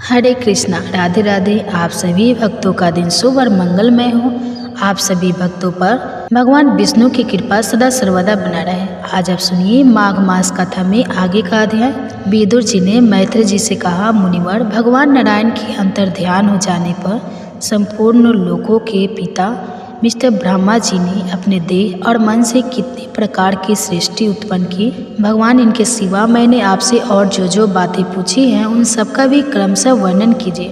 हरे कृष्णा, राधे राधे। आप सभी भक्तों का दिन शुभ और मंगलमय हो। आप सभी भक्तों पर भगवान विष्णु की कृपा सदा सर्वदा बना रहे। आज आप सुनिए माघ मास कथा में आगे का अध्याय। विदुर जी ने मैत्री जी से कहा, मुनिवर, भगवान नारायण के अंतर ध्यान हो जाने पर संपूर्ण लोकों के पिता मिस्टर ब्रह्मा जी ने अपने देह और मन से कितने प्रकार की सृष्टि उत्पन्न की। भगवान, इनके सिवा मैंने आपसे और जो बातें पूछी हैं उन सब का भी क्रमशः वर्णन कीजिए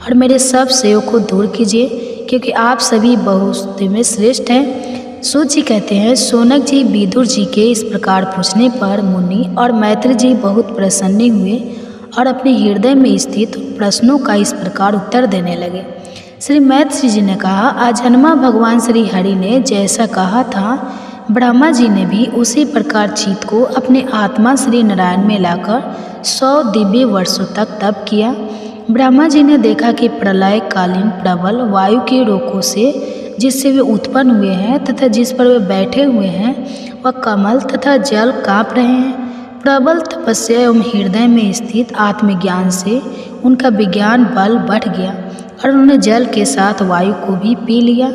और मेरे सब सेवकों को दूर कीजिए, क्योंकि आप सभी बहुत में श्रेष्ठ हैं। सूत जी कहते हैं, शौनक जी विदुर जी के इस प्रकार पूछने पर मुनि और मैत्री जी बहुत प्रसन्न हुए और अपने हृदय में स्थित प्रश्नों का इस प्रकार उत्तर देने लगे। श्री मैत्री जी ने कहा, अजन्मा भगवान श्री हरि ने जैसा कहा था, ब्रह्मा जी ने भी उसी प्रकार चित्त को अपने आत्मा श्री नारायण में लाकर 100 दिव्य वर्षों तक तप किया। ब्रह्मा जी ने देखा कि प्रलय कालीन प्रबल वायु के रोकों से जिससे वे उत्पन्न हुए हैं तथा जिस पर वे बैठे हुए हैं वह कमल तथा जल काँप रहे हैं। प्रबल तपस्या एवं हृदय में स्थित आत्मज्ञान से उनका विज्ञान बल बढ़ गया और उन्होंने जल के साथ वायु को भी पी लिया।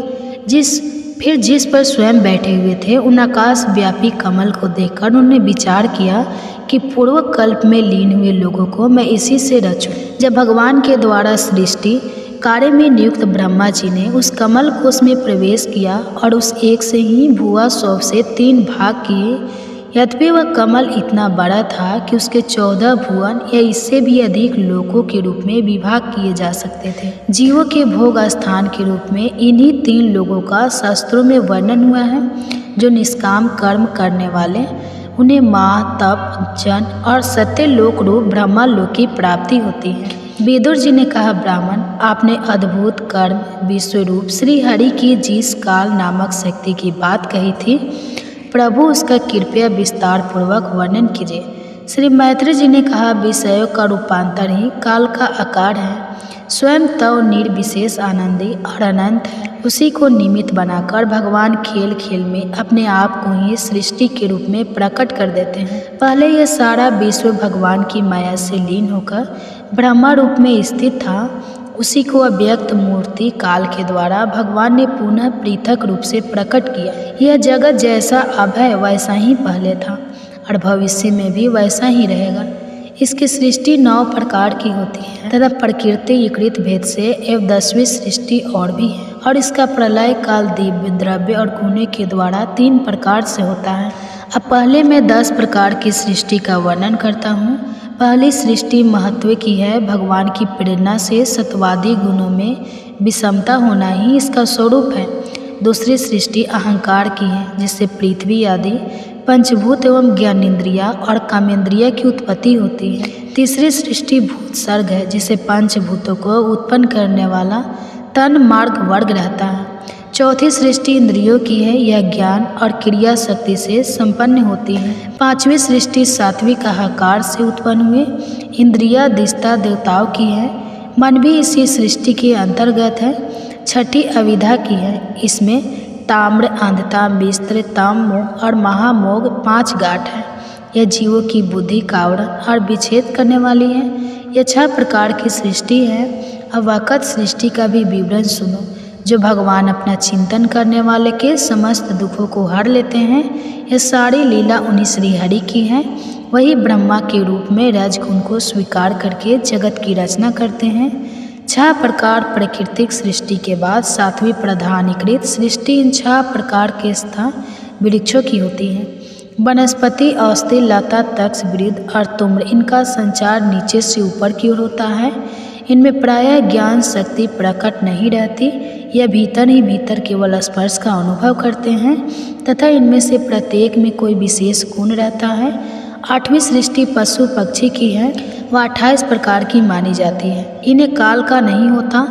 जिस पर स्वयं बैठे हुए थे उन आकाश व्यापी कमल को देखकर उन्होंने विचार किया कि पूर्व कल्प में लीन हुए लोगों को मैं इसी से रचूं। जब भगवान के द्वारा सृष्टि कार्य में नियुक्त ब्रह्मा जी ने उस कमल कोश में प्रवेश किया और उस एक से ही भुआ 100 से 3 भाग किए। यद्यपि वह कमल इतना बड़ा था कि उसके 14 भुवन या इससे भी अधिक लोकों के रूप में विभाग किए जा सकते थे। जीवों के भोग स्थान के रूप में इन्हीं 3 लोगों का शास्त्रों में वर्णन हुआ है। जो निष्काम कर्म करने वाले, उन्हें माह, तप, जन और सत्य लोक रूप ब्रह्मा लोक की प्राप्ति होती है। विदुर जी ने कहा, ब्राह्मण, आपने अद्भुत कर्म विश्वरूप श्री हरि की जिस काल नामक शक्ति की बात कही थी, प्रभु उसका कृपया विस्तार पूर्वक वर्णन कीजिए। श्री मैत्री जी ने कहा, विषयों का रूपांतर ही काल का आकार है। स्वयं तो निर्विशेष आनंदी और अनंत है। उसी को निमित्त बनाकर भगवान खेल खेल में अपने आप को ही सृष्टि के रूप में प्रकट कर देते हैं। पहले यह सारा विश्व भगवान की माया से लीन होकर ब्रह्मा रूप में स्थित था। उसी को अव्यक्त मूर्ति काल के द्वारा भगवान ने पुनः पृथक रूप से प्रकट किया। यह जगत जैसा अब है वैसा ही पहले था और भविष्य में भी वैसा ही रहेगा। इसकी सृष्टि 9 प्रकार की होती है तथा प्रकृति विकृत भेद से एवं 10वीं सृष्टि और भी है। और इसका प्रलय काल दिव्य द्रव्य और गुणे के द्वारा 3 प्रकार से होता है। अब पहले मैं 10 प्रकार की सृष्टि का वर्णन करता हूँ। पहली सृष्टि महत्व की है। भगवान की प्रेरणा से सत्वादी गुणों में विषमता होना ही इसका स्वरूप है। दूसरी सृष्टि अहंकार की है, जिससे पृथ्वी आदि पंचभूत एवं ज्ञानेन्द्रिया और कामेंद्रिया की उत्पत्ति होती है। तीसरी सृष्टि भूत सर्ग है, जिसे पंचभूतों को उत्पन्न करने वाला तन मार्ग वर्ग रहता है। चौथी सृष्टि इंद्रियों की है। यह ज्ञान और क्रिया शक्ति से संपन्न होती है। 5वीं सृष्टि सात्विक आहार से उत्पन्न हुए इंद्रिया दिष्टा देवताओं की है। मन भी इसी सृष्टि के अंतर्गत है। 6ठी अविद्या की है। इसमें ताम्र, अंधता, विस्त्र, तम, मोह और महामोग 5 गांठ है। यह जीवों की बुद्धि का आवरण और विच्छेद करने वाली है। यह 6 प्रकार की सृष्टि है। अब वाकत सृष्टि का भी विवरण सुनो। जो भगवान अपना चिंतन करने वाले के समस्त दुखों को हर लेते हैं। यह सारी लीला उन्हीं श्री हरि की है। वही ब्रह्मा के रूप में रजगुण को स्वीकार करके जगत की रचना करते हैं। 6 प्रकार प्राकृतिक सृष्टि के बाद 7वीं प्रधानीकृत सृष्टि इन 6 प्रकार के स्थान वृक्षों की होती है। वनस्पति, औषधि, लता, तक्ष, वृद्ध और तुम्र, इनका संचार नीचे से ऊपर की ओर होता है। इनमें प्रायः ज्ञान शक्ति प्रकट नहीं रहती। यह भीतर ही भीतर केवल स्पर्श का अनुभव करते हैं तथा इनमें से प्रत्येक में कोई विशेष गुण रहता है। 8वीं सृष्टि पशु पक्षी की है। वह 28 प्रकार की मानी जाती है। इन्हें काल का नहीं होता।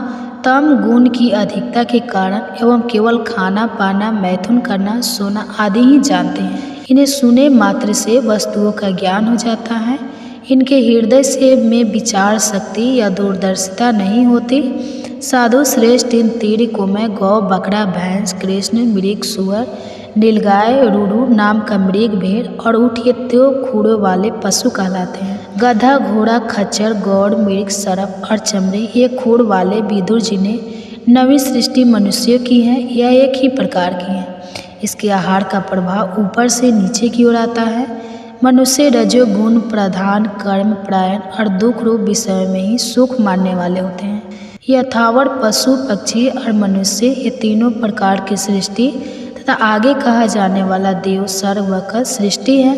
तम गुण की अधिकता के कारण एवं केवल खाना पाना, मैथुन करना, सोना आदि ही जानते हैं। इन्हें सुने मात्र से वस्तुओं का ज्ञान हो जाता है। इनके हृदय से में विचार शक्ति या दूरदर्शिता नहीं होती। साधु श्रेष्ठ इन 3 को मैं गौ, बकरा, भैंस, कृष्ण, मृग, सुअर, नीलगाय, रुरु नाम का मृग, भेड़ और ऊँट, ये 2 खूरों वाले पशु कहलाते हैं। गधा, घोड़ा, खच्चर, गौड़, मृग, सर्प और चमड़े ये खूर वाले विदुर जी ने नवी सृष्टि मनुष्यों की है या एक ही प्रकार की है। इसके आहार का प्रभाव ऊपर से नीचे की ओर आता है। मनुष्य रजोगुण प्रधान, कर्म परायण और दुख रूप विषय में ही सुख मानने वाले होते हैं। यथावर पशु, पक्षी और मनुष्य ये तीनों प्रकार की सृष्टि तथा आगे कहा जाने वाला देव सर्ग वह सृष्टि है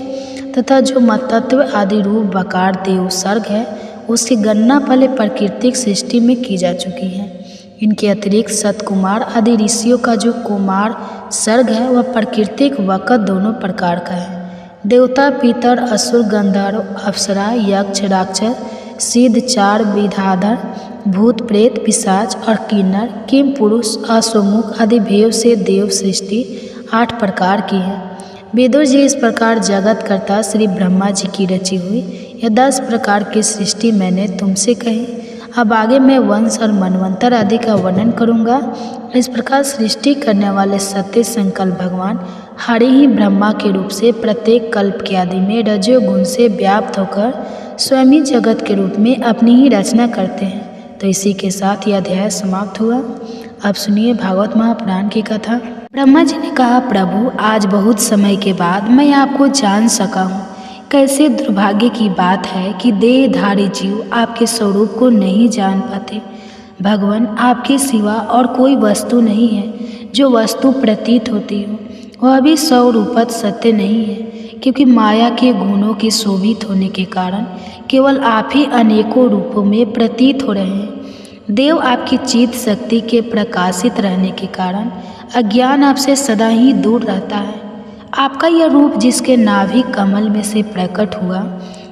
तथा जो मतत्व आदि रूप वकार देव सर्ग है उसकी गणना पहले प्राकृतिक सृष्टि में की जा चुकी है। इनके अतिरिक्त सतकुमार आदि ऋषियों का जो कुमार सर्ग है वह प्राकृतिक वक़्त दोनों प्रकार का है। देवता, पितर, असुर, गंधर्व, अप्सरा, यक्ष, राक्षस, सिद्ध, चार विधाधर, भूत, प्रेत, पिशाच और किन्नर, किम पुरुष, अश्वमुख आदि भेव से देव सृष्टि 8 प्रकार की है। विदुर जी इस प्रकार जगत कर्ता श्री ब्रह्मा जी की रची हुई यह 10 प्रकार की सृष्टि मैंने तुमसे कही। अब आगे मैं वंश और मनवंतर आदि का वर्णन करूँगा। इस प्रकार सृष्टि करने वाले सत्य संकल्प भगवान हरि ही ब्रह्मा के रूप से प्रत्येक कल्प के आदि में रजोगुण से व्याप्त होकर स्वयं ही जगत के रूप में अपनी ही रचना करते हैं। तो इसी के साथ यह अध्याय समाप्त हुआ। अब सुनिए भागवत महापुराण की कथा। ब्रह्मा जी ने कहा, प्रभु आज बहुत समय के बाद मैं आपको जान सका हूँ। कैसे दुर्भाग्य की बात है कि देहधारी जीव आपके स्वरूप को नहीं जान पाते। भगवान आपके सिवा और कोई वस्तु नहीं है जो वस्तु प्रतीत होती हो, वह भी स्वरूपत सत्य नहीं है, क्योंकि माया के गुणों के शोभित होने के कारण केवल आप ही अनेकों रूपों में प्रतीत हो रहे हैं। देव आपकी चित्त शक्ति के प्रकाशित रहने के कारण अज्ञान आपसे सदा ही दूर रहता है। आपका यह रूप जिसके नाभि कमल में से प्रकट हुआ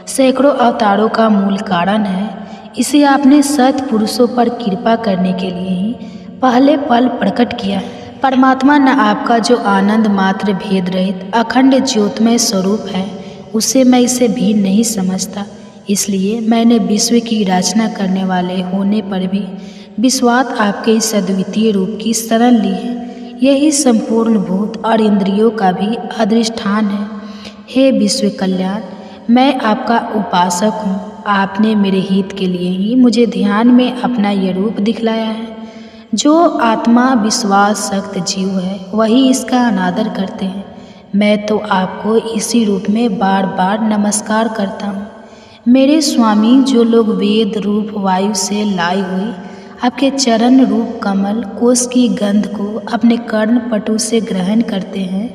सैकड़ों अवतारों का मूल कारण है। इसे आपने सत्पुरुषों पर कृपा करने के लिए ही पहले पल प्रकट किया। परमात्मा न आपका जो आनंद मात्र भेद रहित अखंड ज्योतमय स्वरूप है उसे मैं इसे भिन्न नहीं समझता। इसलिए मैंने विश्व की रचना करने वाले होने पर भी विश्वास आपके इस अद्वितीय रूप की शरण ली है। यही संपूर्ण भूत और इंद्रियों का भी अधिष्ठान है। हे विश्व कल्याण, मैं आपका उपासक हूँ। आपने मेरे हित के लिए ही मुझे ध्यान में अपना ये रूप दिखलाया है। जो आत्मा विश्वास सक्त जीव है वही इसका अनादर करते हैं। मैं तो आपको इसी रूप में बार बार नमस्कार करता हूँ। मेरे स्वामी, जो लोग वेद रूप वायु से लाई हुई आपके चरण रूप कमल कोश की गंध को अपने कर्ण पटु से ग्रहण करते हैं,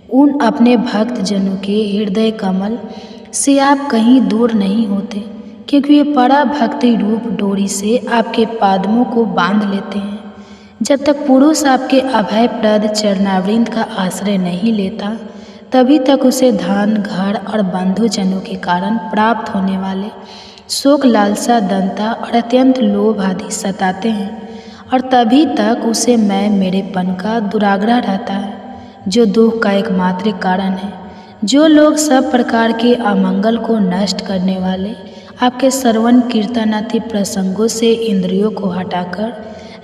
उन अपने भक्त जनों के हृदय कमल से आप कहीं दूर नहीं होते, क्योंकि वे परा भक्ति रूप डोरी से आपके पादमों को बांध लेते हैं। जब तक पुरुष आपके अभयप्रद चरणावृंद का आश्रय नहीं लेता तभी तक उसे धन, घर और बंधुजनों के कारण प्राप्त होने वाले शोक, लालसा, दंता और अत्यंत लोभ आदि सताते हैं, और तभी तक उसे मैं मेरेपन का दुराग्रह रहता है, जो दुख का एकमात्र कारण है। जो लोग सब प्रकार के अमंगल को नष्ट करने वाले आपके श्रवण कीर्तन आदि प्रसंगों से इंद्रियों को हटाकर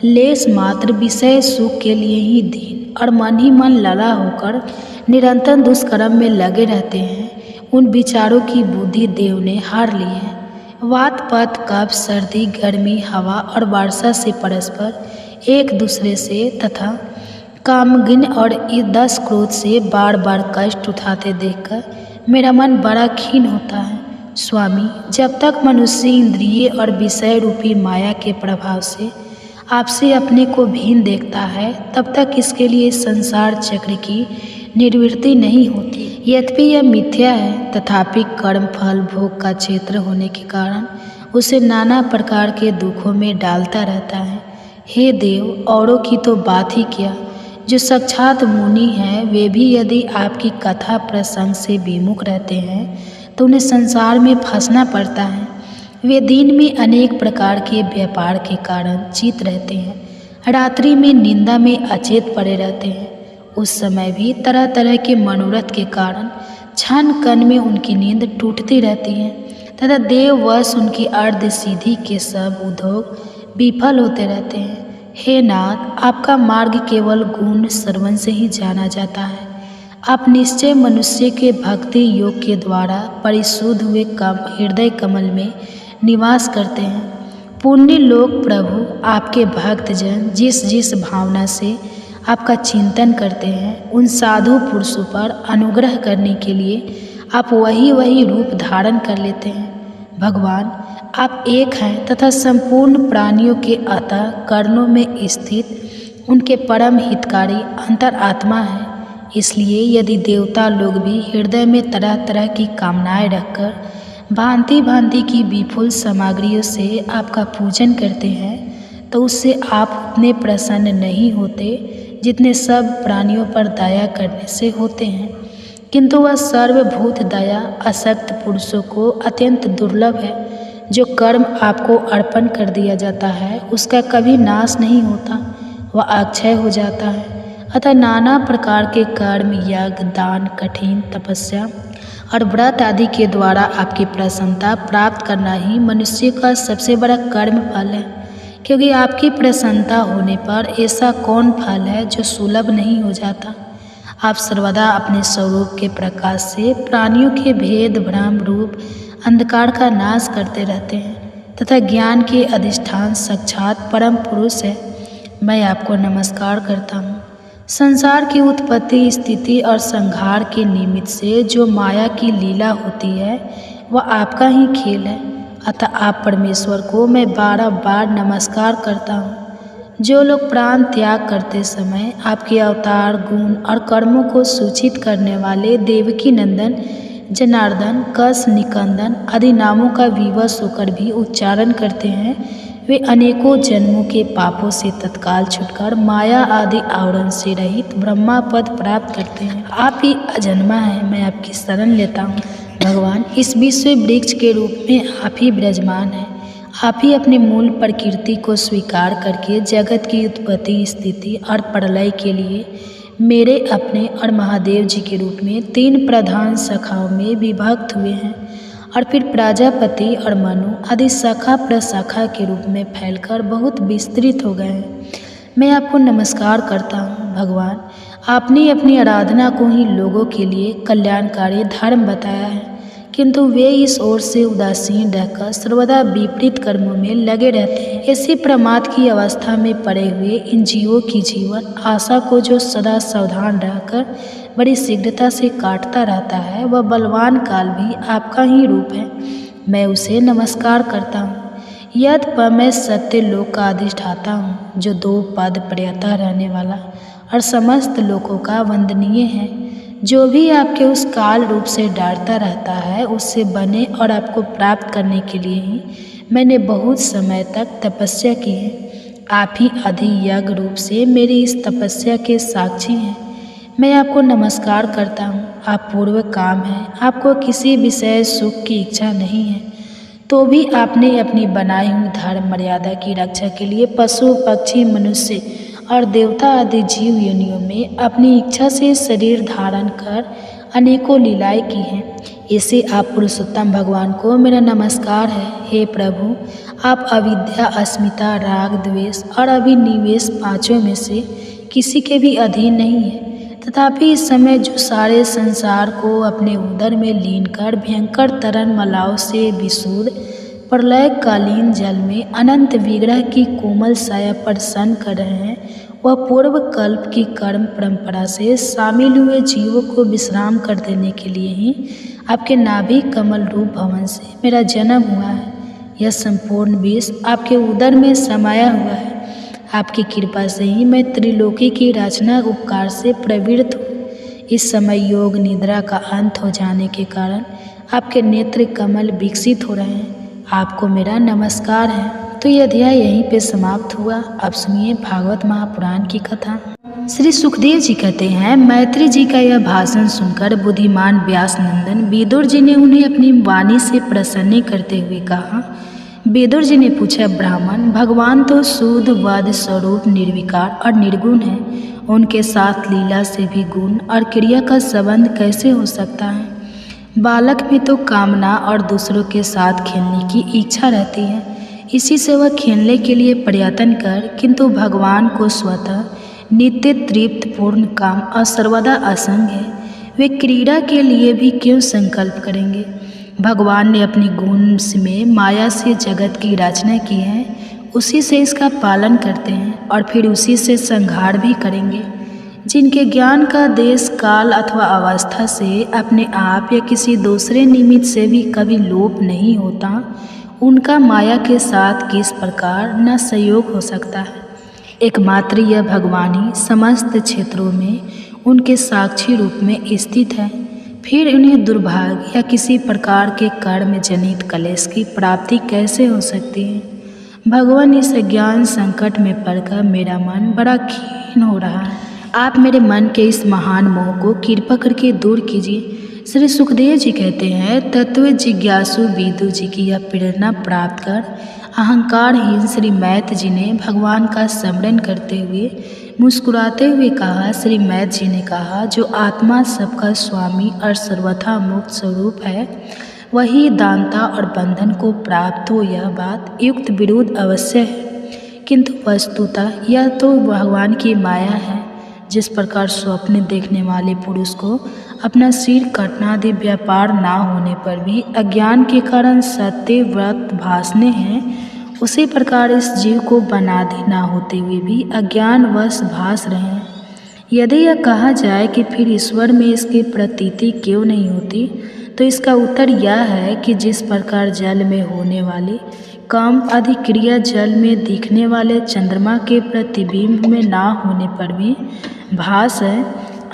लेस मात्र विषय सुख के लिए ही दीन और मन ही मन लला होकर निरंतर दुष्कर्म में लगे रहते हैं, उन विचारों की बुद्धि देव ने हार ली है। वात, पत, कफ, सर्दी, गर्मी, हवा और वर्षा से परस्पर एक दूसरे से तथा कामगिन और 10 क्रोध से बार बार कष्ट उठाते देखकर मेरा मन बड़ा खीन होता है। स्वामी, जब तक मनुष्य इंद्रिय और विषय रूपी माया के प्रभाव से आपसे अपने को भिन्न देखता है तब तक इसके लिए संसार चक्र की निर्वृत्ति नहीं होती। यद्यपि यह मिथ्या है, तथापि कर्म फल भोग का क्षेत्र होने के कारण उसे नाना प्रकार के दुखों में डालता रहता है। हे देव, औरों की तो बात ही क्या, जो साक्षात मुनि हैं वे भी यदि आपकी कथा प्रसंग से विमुख रहते हैं तो उन्हें संसार में फंसना पड़ता है। वे दिन में अनेक प्रकार के व्यापार के कारण चित रहते हैं, रात्रि में निंदा में अचेत पड़े रहते हैं। उस समय भी तरह तरह के मनोरथ के कारण क्षण कण में उनकी नींद टूटती रहती है तथा देववश उनकी अर्ध सीधी के सब उद्योग विफल होते रहते हैं। हे नाथ, आपका मार्ग केवल गुण श्रवण से ही जाना जाता है। आप निश्चय मनुष्य के भक्ति योग के द्वारा परिशुद्ध हुए हृदय कमल में निवास करते हैं। पुण्य लोक प्रभु आपके भक्तजन जिस जिस भावना से आपका चिंतन करते हैं, उन साधु पुरुषों पर अनुग्रह करने के लिए आप वही रूप धारण कर लेते हैं। भगवान आप एक हैं तथा संपूर्ण प्राणियों के अतः कर्णों में स्थित उनके परम हितकारी अंतरात्मा है। इसलिए यदि देवता लोग भी हृदय में तरह तरह की कामनाएं रखकर भांति भांति की विपुल सामग्रियों से आपका पूजन करते हैं, तो उससे आप उतने प्रसन्न नहीं होते जितने सब प्राणियों पर दया करने से होते हैं। किंतु वह सर्वभूत दया असक्त पुरुषों को अत्यंत दुर्लभ है। जो कर्म आपको अर्पण कर दिया जाता है उसका कभी नाश नहीं होता, वह अक्षय हो जाता है। अतः नाना प्रकार के कर्म, यज्ञ, दान, कठिन तपस्या और व्रत आदि के द्वारा आपकी प्रसन्नता प्राप्त करना ही मनुष्य का सबसे बड़ा कर्म फल है। क्योंकि आपकी प्रसन्नता होने पर ऐसा कौन फल है जो सुलभ नहीं हो जाता। आप सर्वदा अपने स्वरूप के प्रकाश से प्राणियों के भेद भ्रम रूप अंधकार का नाश करते रहते हैं तथा ज्ञान के अधिष्ठान साक्षात परम पुरुष है। मैं आपको नमस्कार करता हूँ। संसार की उत्पत्ति, स्थिति और संहार के निमित्त से जो माया की लीला होती है वह आपका ही खेल है। अतः आप परमेश्वर को मैं बार नमस्कार करता हूँ। जो लोग प्राण त्याग करते समय आपके अवतार, गुण और कर्मों को सूचित करने वाले देवकी नंदन, जनार्दन, कस, निकंदन आदि नामों का विवश होकर भी उच्चारण करते हैं, वे अनेकों जन्मों के पापों से तत्काल छुटकर माया आदि आवरण से रहित ब्रह्मा पद प्राप्त करते हैं। आप ही अजन्मा हैं, मैं आपकी शरण लेता हूँ। भगवान इस विश्व वृक्ष के रूप में आप ही विराजमान हैं। आप ही अपने मूल प्रकृति को स्वीकार करके जगत की उत्पत्ति, स्थिति और प्रलय के लिए मेरे अपने और महादेव जी के रूप में 3 प्रधान शाखाओं में विभक्त हुए हैं और फिर प्रजापति और मनु आदि शाखा प्रशाखा के रूप में फैलकर बहुत विस्तृत हो गए हैं। मैं आपको नमस्कार करता हूँ। भगवान आपने अपनी आराधना को ही लोगों के लिए कल्याणकारी धर्म बताया है, किंतु वे इस ओर से उदासीन रहकर सर्वदा विपरीत कर्मों में लगे रहते हैं। ऐसी प्रमाद की अवस्था में पड़े हुए इन जीवों की जीवन आशा को जो सदा सावधान रहकर बड़ी शीघ्रता से काटता रहता है, वह बलवान काल भी आपका ही रूप है। मैं उसे नमस्कार करता हूँ। मैं सत्य लोक का अधिष्ठाता हूँ, जो 2 पद पर्यतः रहने वाला और समस्त लोकों का वंदनीय है। जो भी आपके उस काल रूप से डरता रहता है, उससे बने और आपको प्राप्त करने के लिए ही मैंने बहुत समय तक तपस्या की है। आप ही अधि यज्ञ रूप से मेरी इस तपस्या के साक्षी हैं। मैं आपको नमस्कार करता हूँ। आप पूर्व काम हैं, आपको किसी विषय सुख की इच्छा नहीं है, तो भी आपने अपनी बनाई हुई धर्म मर्यादा की रक्षा के लिए पशु, पक्षी, मनुष्य और देवता आदि जीव योनियों में अपनी इच्छा से शरीर धारण कर अनेकों लीलाएं की हैं। इसे आप पुरुषोत्तम भगवान को मेरा नमस्कार है। हे प्रभु, आप अविद्या, अस्मिता, राग, द्वेष और अभिनिवेश 5 में से किसी के भी अधीन नहीं है। तथापि इस समय जो सारे संसार को अपने उदर में लीन कर भयंकर तरन मलाओं से विशुद्ध प्रलयकालीन जल में अनंत विग्रह की कोमल साया पर सन कर रहे हैं, वह पूर्व कल्प की कर्म परंपरा से शामिल हुए जीवों को विश्राम कर देने के लिए ही आपके नाभि कमल रूप भवन से मेरा जन्म हुआ है। यह संपूर्ण विश्व आपके उदर में समाया हुआ है। आपकी कृपा से ही मैं त्रिलोकी की रचना उपकार से प्रवृत्त हूँ। इस समय योग निद्रा का अंत हो जाने के कारण आपके नेत्र कमल विकसित हो रहे हैं। आपको मेरा नमस्कार है। तो यह अध्याय यहीं पे समाप्त हुआ। अब सुनिए भागवत महापुराण की कथा। श्री सुखदेव जी कहते हैं, मैत्री जी का यह भाषण सुनकर बुद्धिमान व्यास नंदन विदुर जी ने उन्हें अपनी वाणी से प्रसन्न करते हुए कहा। विदुर जी ने पूछा, ब्राह्मण, भगवान तो शुद्ध वाद स्वरूप निर्विकार और निर्गुण है, उनके साथ लीला से भी गुण और क्रिया का संबंध कैसे हो सकता है? बालक में तो कामना और दूसरों के साथ खेलने की इच्छा रहती है, इसी से वह खेलने के लिए प्रयत्न कर, किंतु भगवान को स्वतः नित्य तृप्त पूर्ण काम और सर्वदा असंग है। वे क्रीड़ा के लिए भी क्यों संकल्प करेंगे। भगवान ने अपनी गुण में माया से जगत की रचना की है, उसी से इसका पालन करते हैं और फिर उसी से संहार भी करेंगे। जिनके ज्ञान का देश काल अथवा अवस्था से अपने आप या किसी दूसरे निमित्त से भी कभी लोप नहीं होता, उनका माया के साथ किस प्रकार न सहयोग हो सकता है। एकमात्र यह भगवान ही समस्त क्षेत्रों में उनके साक्षी रूप में स्थित है। फिर उन्हें दुर्भाग्य या किसी प्रकार के कर्म जनित क्लेश की प्राप्ति कैसे हो सकती है। भगवान, इस ज्ञान संकट में पड़कर मेरा मन बड़ा खीन हो रहा है। आप मेरे मन के इस महान मोह को कृपा करके दूर कीजिए। श्री सुखदेव जी कहते हैं, तत्व जिज्ञासु विदु जी की यह प्रेरणा प्राप्त कर अहंकारहीन श्री मैथ जी ने भगवान का स्मरण करते हुए मुस्कुराते हुए कहा। श्री मैथ जी ने कहा, जो आत्मा सबका स्वामी और सर्वथा मुक्त स्वरूप है, वही दानता और बंधन को प्राप्त हो, यह बात युक्त विरुद्ध अवश्य है। किंतु वस्तुतः यह तो भगवान की माया है। जिस प्रकार स्वप्न देखने वाले पुरुष को अपना सिर कटनादि व्यापार ना होने पर भी अज्ञान के कारण सत्य व्रत भासने हैं, उसी प्रकार इस जीव को बनादि ना होते हुए भी अज्ञानवश भास रहे हैं। यदि यह कहा जाए कि फिर ईश्वर में इसकी प्रतीति क्यों नहीं होती, तो इसका उत्तर यह है कि जिस प्रकार जल में होने वाली कम अधिक्रिया जल में दिखने वाले चंद्रमा के प्रतिबिंब में ना होने पर भी भास है,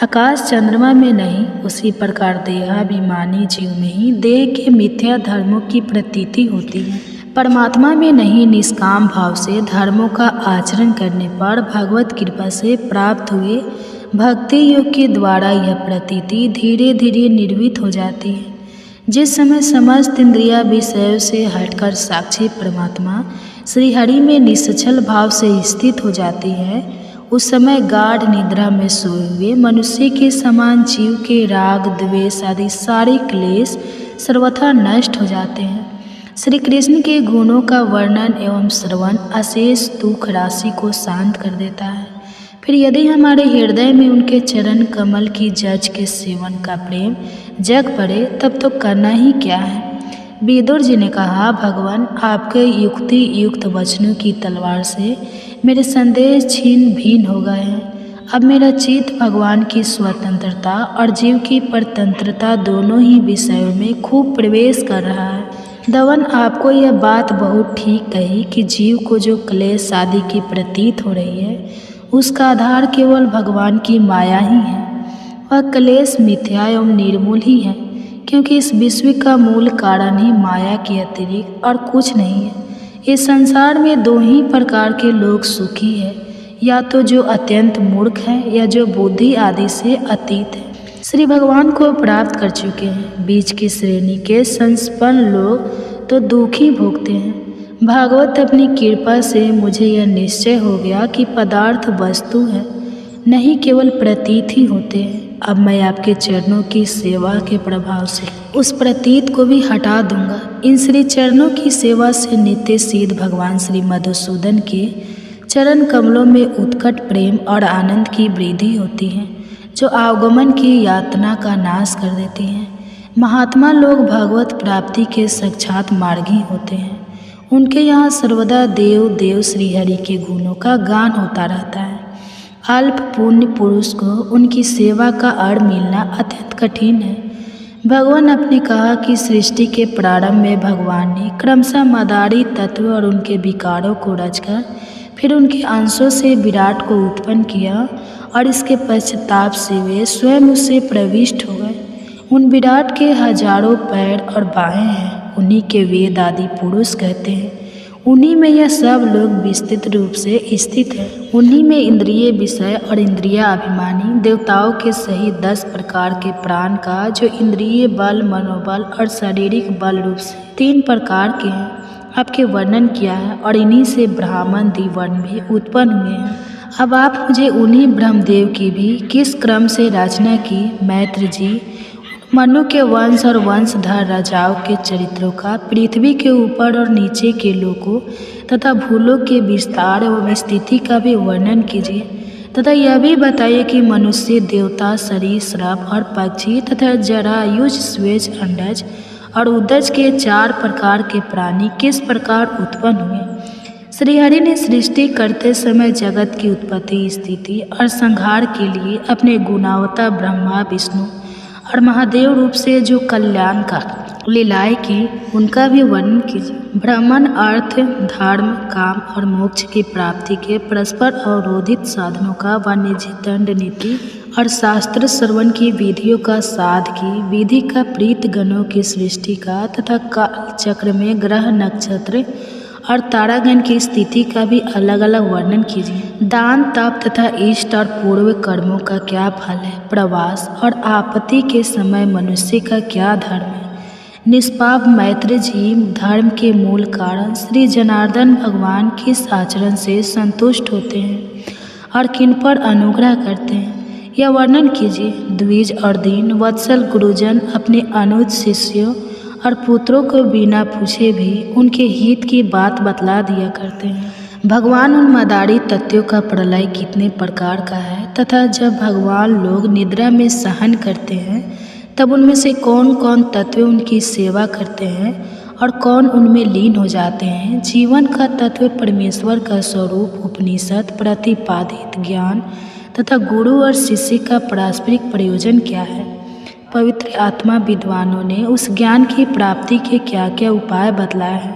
आकाश चंद्रमा में नहीं, उसी प्रकार देहाभिमानी जीव में ही देह के मिथ्या धर्मों की प्रतीति होती है। परमात्मा में नहीं, निष्काम भाव से धर्मों का आचरण करने पर भगवत कृपा से प्राप्त हुए भक्ति योग के द्वारा यह प्रतीति धीरे धीरे निर्मित हो जाती है। जिस समय समस्त इंद्रिया विषयों से हटकर साक्षी परमात्मा श्री हरि में निश्चल भाव से स्थित हो जाती है, उस समय गाढ़ निद्रा में सोए हुए मनुष्य के समान जीव के राग द्वेष आदि सारे क्लेश सर्वथा नष्ट हो जाते हैं। श्री कृष्ण के गुणों का वर्णन एवं श्रवण अशेष दुख राशि को शांत कर देता है। फिर यदि हमारे हृदय में उनके चरण कमल की जज के सेवन का प्रेम जग पड़े, तब तो करना ही क्या है। विदुर जी ने कहा, भगवान, आपके युक्ति युक्त वचनों की तलवार से मेरे संदेह छीन भीन हो गए हैं। अब मेरा चित्त भगवान की स्वतंत्रता और जीव की परतंत्रता दोनों ही विषयों में खूब प्रवेश कर रहा है। दवन, आपको यह बात बहुत ठीक कही कि जीव को जो क्लेश आदि की प्रतीत हो रही है, उसका आधार केवल भगवान की माया ही है। वह क्लेश मिथ्या एवं निर्मूल ही है, क्योंकि इस विश्व का मूल कारण ही माया के अतिरिक्त और कुछ नहीं है। इस संसार में दो ही प्रकार के लोग सुखी है, या तो जो अत्यंत मूर्ख है या जो बुद्धि आदि से अतीत है। श्री भगवान को प्राप्त कर चुके हैं। बीच की श्रेणी के संपन्न लोग तो दुखी भोगते हैं। भागवत अपनी कृपा से मुझे यह निश्चय हो गया कि पदार्थ वस्तु है, नहीं केवल प्रतीत ही होते हैं। अब मैं आपके चरणों की सेवा के प्रभाव से उस प्रतीत को भी हटा दूंगा। इन श्री चरणों की सेवा से नित्य सिद्ध भगवान श्री मधुसूदन के चरण कमलों में उत्कट प्रेम और आनंद की वृद्धि होती है, जो आवागमन की यातना का नाश कर देती हैं। महात्मा लोग भगवत प्राप्ति के साक्षात मार्गी होते हैं। उनके यहाँ सर्वदा देव देव श्रीहरि के गुणों का गान होता रहता है। अल्प पुण्य पुरुष को उनकी सेवा का अड़ मिलना अत्यंत कठिन है। भगवान अपने कहा कि सृष्टि के प्रारंभ में भगवान ने क्रमशः मदारी तत्व और उनके विकारों को रचकर फिर उनके अंशों से विराट को उत्पन्न किया, और इसके पश्चाताप से वे स्वयं उससे प्रविष्ट हो गए। उन विराट के हजारों पैर और बाहें हैं, उन्हीं के वेद आदि पुरुष कहते हैं। उन्हीं में यह सब लोग विस्तृत रूप से स्थित है। उन्हीं में इंद्रिय विषय और इंद्रिया अभिमानी देवताओं के सहित 10 प्रकार के प्राण का, जो इंद्रिय बल, मनोबल और शारीरिक बल रूप से 3 प्रकार के हैं, आपके वर्णन किया है। और इन्हीं से ब्राह्मण द्विवर्ण भी उत्पन्न हुए हैं। अब आप मुझे उन्हीं ब्रह्मदेव की भी किस क्रम से रचना की, मैत्र जी, मनु के वंश और वंशधर राजाओं के चरित्रों का, पृथ्वी के ऊपर और नीचे के लोगों तथा भूलों के विस्तार एवं स्थिति का भी वर्णन कीजिए। तथा यह भी बताइए कि मनुष्य, देवता, सरीसृप और पक्षी तथा जरायुज, स्वेज, अंडज और उदज के 4 प्रकार के प्राणी किस प्रकार उत्पन्न हुए। श्रीहरि ने सृष्टि करते समय जगत की उत्पत्ति, स्थिति और संहार के लिए अपने गुणावता ब्रह्मा, विष्णु और महादेव रूप से जो कल्याण का लीलाएं की, उनका भी वर्णन कीजिए। ब्राह्मण अर्थ, धर्म, काम और मोक्ष की प्राप्ति के परस्पर अवरोधित साधनों का वाणिज्य, दंड नीति और शास्त्र श्रवण की विधियों का, साध की विधि का, प्रीत गणों की सृष्टि का तथा काल चक्र में ग्रह, नक्षत्र और तारागण की स्थिति का भी अलग अलग वर्णन कीजिए। दान, तप तथा इष्ट और पूर्व कर्मों का क्या फल है। प्रवास और आपत्ति के समय मनुष्य का क्या धर्म है। निष्पाप मैत्र जी धर्म के मूल कारण श्री जनार्दन भगवान किस आचरण से संतुष्ट होते हैं और किन पर अनुग्रह करते हैं, यह वर्णन कीजिए। द्विज और दीन वत्सल गुरुजन अपने अनुज शिष्यों और पुत्रों को बिना पूछे भी उनके हित की बात बतला दिया करते हैं। भगवान उन मदारी तत्वों का प्रलय कितने प्रकार का है तथा जब भगवान लोग निद्रा में सहन करते हैं तब उनमें से कौन कौन तत्व उनकी सेवा करते हैं और कौन उनमें लीन हो जाते हैं। जीवन का तत्व परमेश्वर का स्वरूप, उपनिषद प्रतिपादित ज्ञान तथा गुरु और शिष्य का पारस्परिक प्रयोजन क्या है। पवित्र आत्मा विद्वानों ने उस ज्ञान की प्राप्ति के क्या क्या उपाय बतलाए हैं,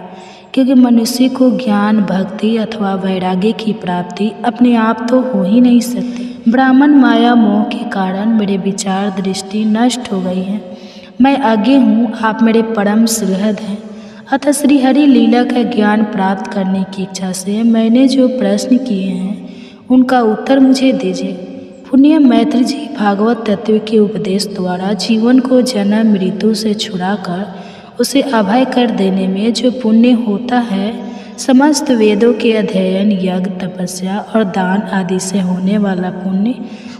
क्योंकि मनुष्य को ज्ञान, भक्ति अथवा वैराग्य की प्राप्ति अपने आप तो हो ही नहीं सकती। ब्राह्मण माया मोह के कारण मेरे विचार दृष्टि नष्ट हो गई है। मैं अज्ञ हूँ, आप मेरे परम सुहृद हैं। अतः श्री हरि लीला का ज्ञान प्राप्त करने की इच्छा से मैंने जो प्रश्न किए हैं उनका उत्तर मुझे दीजिए। पुण्य मैत्र जी भागवत तत्व के उपदेश द्वारा जीवन को जन्म मृत्यु से छुड़ाकर उसे अभय कर देने में जो पुण्य होता है, समस्त वेदों के अध्ययन, यज्ञ, तपस्या और दान आदि से होने वाला पुण्य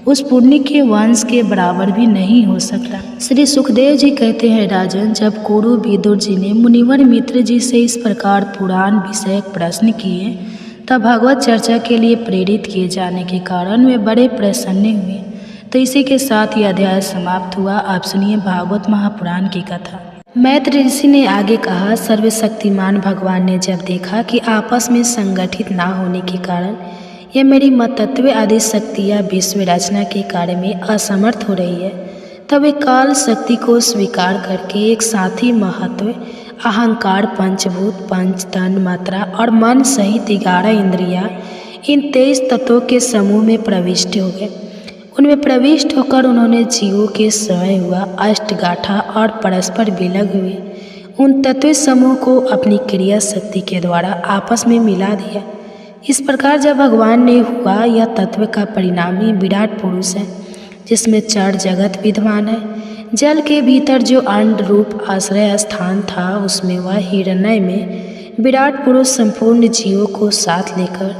उस पुण्य के वंश के बराबर भी नहीं हो सकता। श्री सुखदेव जी कहते हैं, राजन, जब कुरु विदुर जी ने मुनिवर मित्र जी से इस प्रकार पुराण विषयक प्रश्न किए तब भगवत चर्चा के लिए प्रेरित किए जाने के कारण वे बड़े प्रसन्न हुए। तो इसी के साथ यह अध्याय समाप्त हुआ। आप सुनिए भागवत महापुराण की कथा। मैत्र ऋषि ने आगे कहा, सर्वशक्तिमान भगवान ने जब देखा कि आपस में संगठित ना होने के कारण यह मेरी मतत्व आदि शक्तियाँ विश्व रचना के कार्य में असमर्थ हो रही है, तब वे काल शक्ति को स्वीकार करके एक साथी महत्व, अहंकार, पंचभूत, पंच तन, मात्रा और मन सहित 11 इंद्रियाँ इन 23 तत्वों के समूह में प्रविष्ट हो गए। उनमें प्रविष्ट होकर उन्होंने जीवों के स्वयं हुआ अष्टगाठा और परस्पर विलग हुए उन तत्व समूह को अपनी क्रिया शक्ति के द्वारा आपस में मिला दिया। इस प्रकार जब भगवान ने हुआ, यह तत्व का परिणाम ही विराट पुरुष है, जिसमें जड़ जगत विद्यमान है। जल के भीतर जो अंड रूप आश्रय स्थान था, उसमें वह हिरण्य में विराट पुरुष संपूर्ण जीवों को साथ लेकर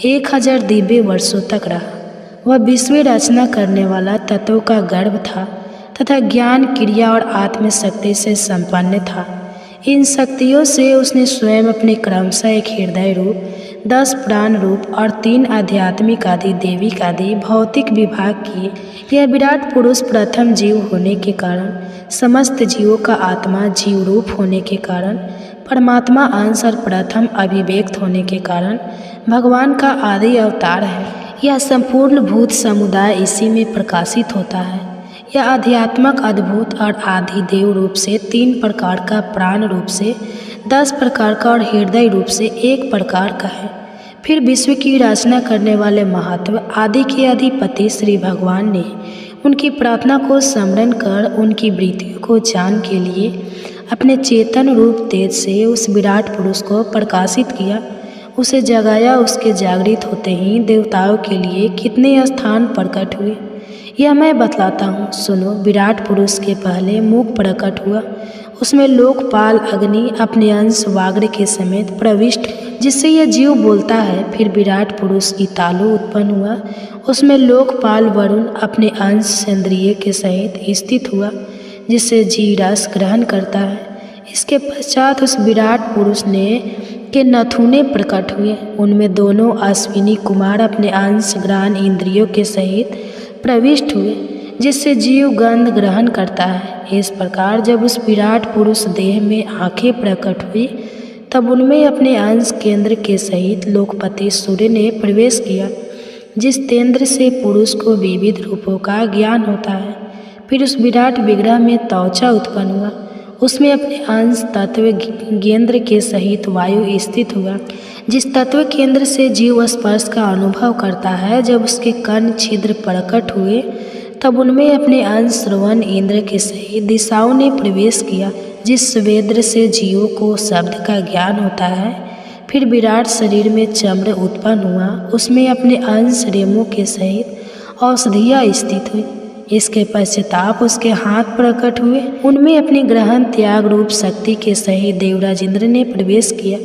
1000 दिव्य वर्षों तक रहा। वह विश्व रचना करने वाला तत्वों का गर्भ था तथा ज्ञान, क्रिया और आत्मशक्ति से संपन्न था। इन शक्तियों से उसने स्वयं अपने क्रमशः एक हृदय रूप, 10 प्राण रूप और 3 आध्यात्मिक आदि, देविक आदि भौतिक विभाग किए। यह विराट पुरुष प्रथम जीव होने के कारण, समस्त जीवों का आत्मा जीव रूप होने के कारण, परमात्मा अंश और प्रथम अभिव्यक्त होने के कारण भगवान का आदि अवतार है। यह संपूर्ण भूत समुदाय इसी में प्रकाशित होता है। यह आध्यात्मक, अद्भुत और आदि देव रूप से 3 प्रकार का, प्राण रूप से 10 प्रकार का और हृदय रूप से 1 प्रकार का है। फिर विश्व की रचना करने वाले महत्व आदि के अधिपति श्री भगवान ने उनकी प्रार्थना को स्मरण कर उनकी वृत्तियों को जान के लिए अपने चेतन रूप तेज से उस विराट पुरुष को प्रकाशित किया, उसे जगाया। उसके जागृत होते ही देवताओं के लिए कितने स्थान प्रकट हुए, यह मैं बतलाता हूँ, सुनो। विराट पुरुष के पहले मुख प्रकट हुआ, उसमें लोकपाल अग्नि अपने अंश वाग्र के समेत प्रविष्ट, जिससे यह जीव बोलता है। फिर विराट पुरुष इतालु उत्पन्न हुआ, उसमें लोकपाल वरुण अपने अंश सेंद्रिय के सहित स्थित हुआ, जिससे जी रस ग्रहण करता है। इसके पश्चात उस विराट पुरुष ने के नथुने प्रकट हुए। उनमें दोनों अश्विनी कुमार अपने अंश ग्रहण इंद्रियों के सहित प्रविष्ट हुए, जिससे जीव गंध ग्रहण करता है। इस प्रकार जब उस विराट पुरुष देह में आंखें प्रकट हुई, तब उनमें अपने अंश केंद्र के सहित लोकपति सूर्य ने प्रवेश किया, जिस केंद्र से पुरुष को विविध रूपों का ज्ञान होता है। फिर उस विराट विग्रह में त्वचा उत्पन्न हुआ, उसमें अपने अंश तत्व केंद्र के सहित वायु स्थित हुआ, जिस तत्व केंद्र से जीव स्पर्श का अनुभव करता है। जब उसके कर्ण छिद्र प्रकट हुए, तब उनमें अपने अंश श्रवण इंद्र के सहित दिशाओं ने प्रवेश किया, जिस वेद्र से जीवों को शब्द का ज्ञान होता है। फिर विराट शरीर में चम्र उत्पन्न हुआ, उसमें अपने अंश रेमों के सहित औषधियाँ स्थित हुई। इसके पश्चाताप उसके हाथ प्रकट हुए, उनमें अपनी ग्रहण त्याग रूप शक्ति के सहित देवराज इंद्र ने प्रवेश किया।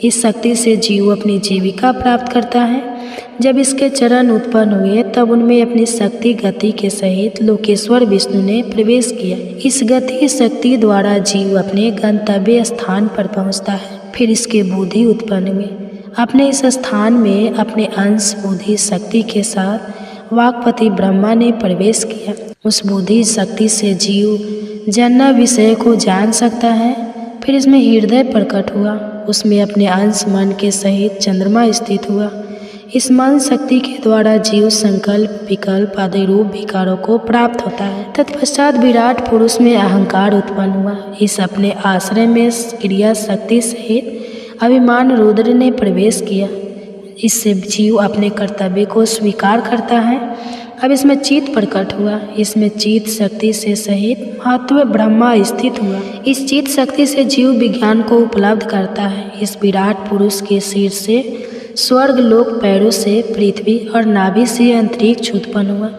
इस शक्ति से जीव अपनी जीविका प्राप्त करता है। जब इसके चरण उत्पन्न हुए, तब उनमें अपनी शक्ति गति के सहित लोकेश्वर विष्णु ने प्रवेश किया। इस गति शक्ति द्वारा जीव अपने गंतव्य स्थान पर पहुँचता है। फिर इसके बुद्धि उत्पन्न हुए, अपने इस स्थान में अपने अंश बुद्धि शक्ति के साथ वाक्पति ब्रह्मा ने प्रवेश किया। उस बुद्धि शक्ति से जीव जन्म विषय को जान सकता है। फिर इसमें हृदय प्रकट हुआ, उसमें अपने अंश मन के सहित चंद्रमा स्थित हुआ। इस मन शक्ति के द्वारा जीव संकल्प विकल्प आदि रूप विकारों को प्राप्त होता है। तत्पश्चात विराट पुरुष में अहंकार उत्पन्न हुआ। इस अपने आश्रय में क्रिया शक्ति सहित अभिमान रुद्र ने प्रवेश किया। इससे जीव अपने कर्तव्य को स्वीकार करता है। अब इसमें चित्त प्रकट हुआ, इसमें चित्त शक्ति से सहित महत्व ब्रह्मा स्थित हुआ। इस चित्त शक्ति से जीव विज्ञान को उपलब्ध करता है। इस विराट पुरुष के सिर से स्वर्ग लोक, पैरों से पृथ्वी और नाभि से अंतरिक्ष उत्पन्न हुआ।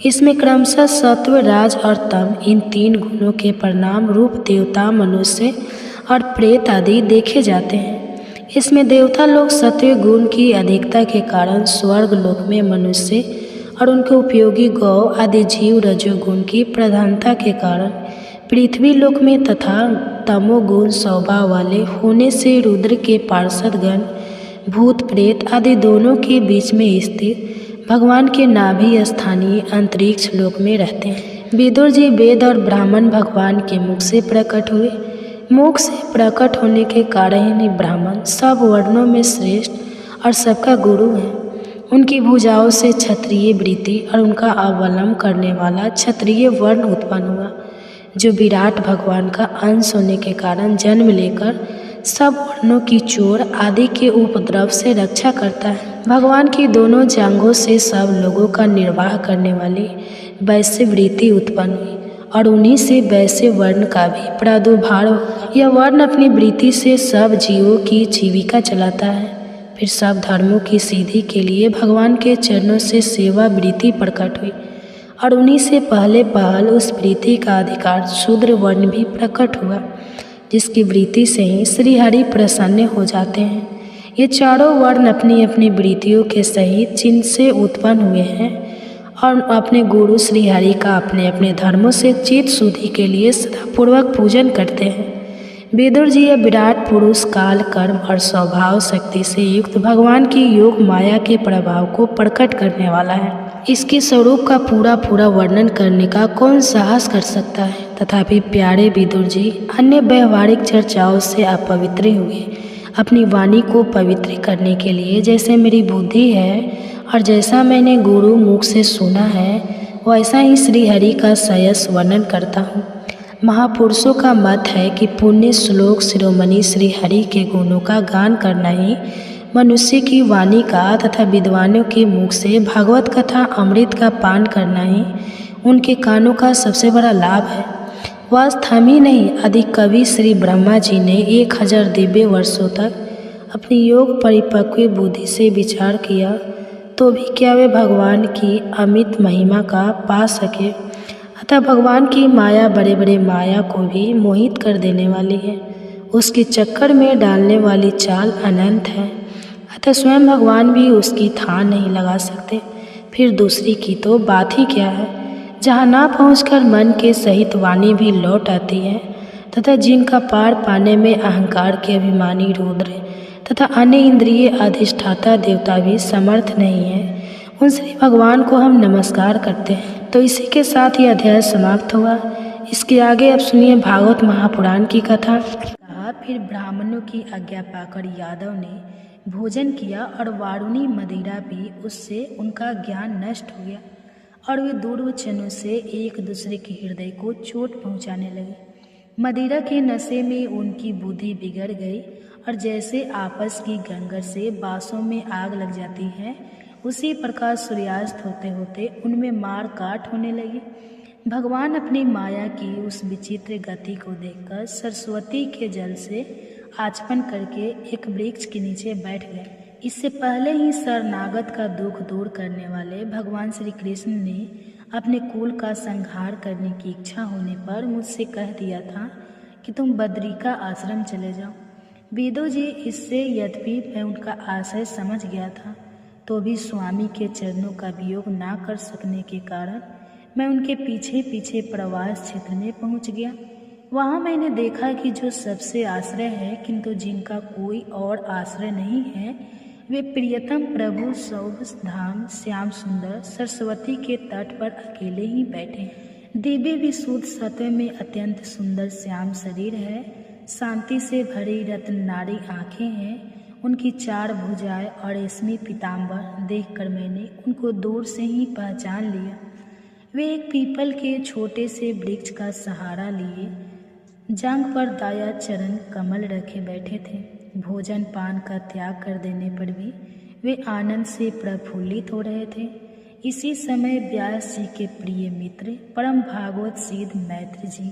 इसमें क्रमशः सत्व राज और तम इन तीन गुणों के परिणाम रूप देवता मनुष्य और प्रेत आदि देखे जाते हैं। इसमें देवता लोग सत्व गुण की अधिकता के कारण स्वर्ग लोक में मनुष्य और उनके उपयोगी गौ आदि जीव रजोगुण की प्रधानता के कारण पृथ्वी लोक में तथा तमोगुण स्वभाव वाले होने से रुद्र के पार्षदगण भूत प्रेत आदि दोनों के बीच में स्थित भगवान के नाभि स्थानीय अंतरिक्ष लोक में रहते हैं। विदुर जी वेद और ब्राह्मण भगवान के मुख से प्रकट हुए। मुख से प्रकट होने के कारण ही ब्राह्मण सब वर्णों में श्रेष्ठ और सबका गुरु है। उनकी भुजाओं से क्षत्रिय वृत्ति और उनका अवलंबन करने वाला क्षत्रिय वर्ण उत्पन्न हुआ, जो विराट भगवान का अंश होने के कारण जन्म लेकर सब वर्णों की चोर आदि के उपद्रव से रक्षा करता है। भगवान की दोनों जांघों से सब लोगों का निर्वाह करने वाली वैश्य वृत्ति उत्पन्न हुई और उन्हीं से वैश्य वर्ण का भी प्रादुर्भाव हुआ। यह वर्ण अपनी वृत्ति से सब जीवों की जीविका चलाता है। फिर सब धर्मों की सिद्धि के लिए भगवान के चरणों से सेवा वृत्ति प्रकट हुई और उन्हीं से पहले पहल उस वृत्ति का अधिकार शूद्र वर्ण भी प्रकट हुआ, जिसकी वृत्ति से ही श्रीहरि प्रसन्न हो जाते हैं। ये चारों वर्ण अपनी अपनी वृत्तियों के सहित जिनसे उत्पन्न हुए हैं और अपने गुरु श्रीहरि का अपने अपने धर्मों से चित्त शुद्धि के लिए सदापूर्वक पूजन करते हैं। विदुर जी यह विराट पुरुष काल कर्म और स्वभाव शक्ति से युक्त भगवान की योग माया के प्रभाव को प्रकट करने वाला है। इसके स्वरूप का पूरा पूरा वर्णन करने का कौन साहस कर सकता है। तथापि प्यारे विदुर जी अन्य व्यवहारिक चर्चाओं से अपवित्र हुए अपनी वाणी को पवित्र करने के लिए जैसे मेरी बुद्धि है और जैसा मैंने गुरु मुख से सुना है, वैसा ही श्रीहरि का सयस वर्णन करता हूँ। महापुरुषों का मत है कि पुण्य श्लोक शिरोमणि श्रीहरि के गुणों का गान करना ही मनुष्य की वाणी का तथा विद्वानों के मुख से भागवत कथा अमृत का पान करना ही उनके कानों का सबसे बड़ा लाभ है। वह थम ही नहीं, आदि कवि श्री ब्रह्मा जी ने 1000 दिव्य वर्षों तक अपनी योग परिपक्व बुद्धि से विचार किया, तो भी क्या वे भगवान की अमित महिमा का पा सके। अतः भगवान की माया बड़े बड़े माया को भी मोहित कर देने वाली है, उसके चक्कर में डालने वाली चाल अनंत है। अतः स्वयं भगवान भी उसकी थाह नहीं लगा सकते, फिर दूसरी की तो बात ही क्या है। जहाँ ना पहुंचकर मन के सहित वाणी भी लौट आती है, तथा जिनका पार पाने में अहंकार के अभिमानी रुद्र तथा अन्य इंद्रिय अधिष्ठाता देवता भी समर्थ नहीं है, उन श्री भगवान को हम नमस्कार करते हैं। तो इसी के साथ ये अध्याय समाप्त हुआ। इसके आगे अब सुनिए भागवत महापुराण की कथा। फिर ब्राह्मणों की आज्ञा पाकर यादव ने भोजन किया और वारुणी मदिरा पी। उससे उनका ज्ञान नष्ट हो गया और वे दुर्वचनों से एक दूसरे के हृदय को चोट पहुंचाने लगे। मदिरा के नशे में उनकी बुद्धि बिगड़ गई और जैसे आपस की गंगर से बांसों में आग लग जाती है, उसी प्रकार सूर्यास्त होते होते उनमें मार काट होने लगी। भगवान अपनी माया की उस विचित्र गति को देखकर सरस्वती के जल से आचमन करके एक वृक्ष के नीचे बैठ गए। इससे पहले ही शरणागत का दुख दूर करने वाले भगवान श्री कृष्ण ने अपने कुल का संहार करने की इच्छा होने पर मुझसे कह दिया था कि तुम बद्री का आश्रम चले जाओ। विदु जी इससे यद्यपि मैं उनका आशय समझ गया था, तो भी स्वामी के चरणों का वियोग ना कर सकने के कारण मैं उनके पीछे पीछे प्रवास क्षेत्र में पहुंच गया। वहां मैंने देखा कि जो सबसे आश्रय है किंतु जिनका कोई और आश्रय नहीं है, वे प्रियतम प्रभु सौभ धाम श्याम सुंदर सरस्वती के तट पर अकेले ही बैठे। दिव्य विशुद्ध सत्व में अत्यंत सुंदर श्याम शरीर है, शांति से भरी रत्न नारी आंखें हैं, उनकी 4 भुजाएं और रेशमी पीताम्बर देखकर मैंने उनको दूर से ही पहचान लिया। वे एक पीपल के छोटे से वृक्ष का सहारा लिए जांघ पर दाया चरण कमल रखे बैठे थे। भोजन पान का त्याग कर देने पर भी वे आनंद से प्रफुल्लित हो रहे थे। इसी समय व्यास जी के प्रिय मित्र परम भागवत सिद्ध मैत्री जी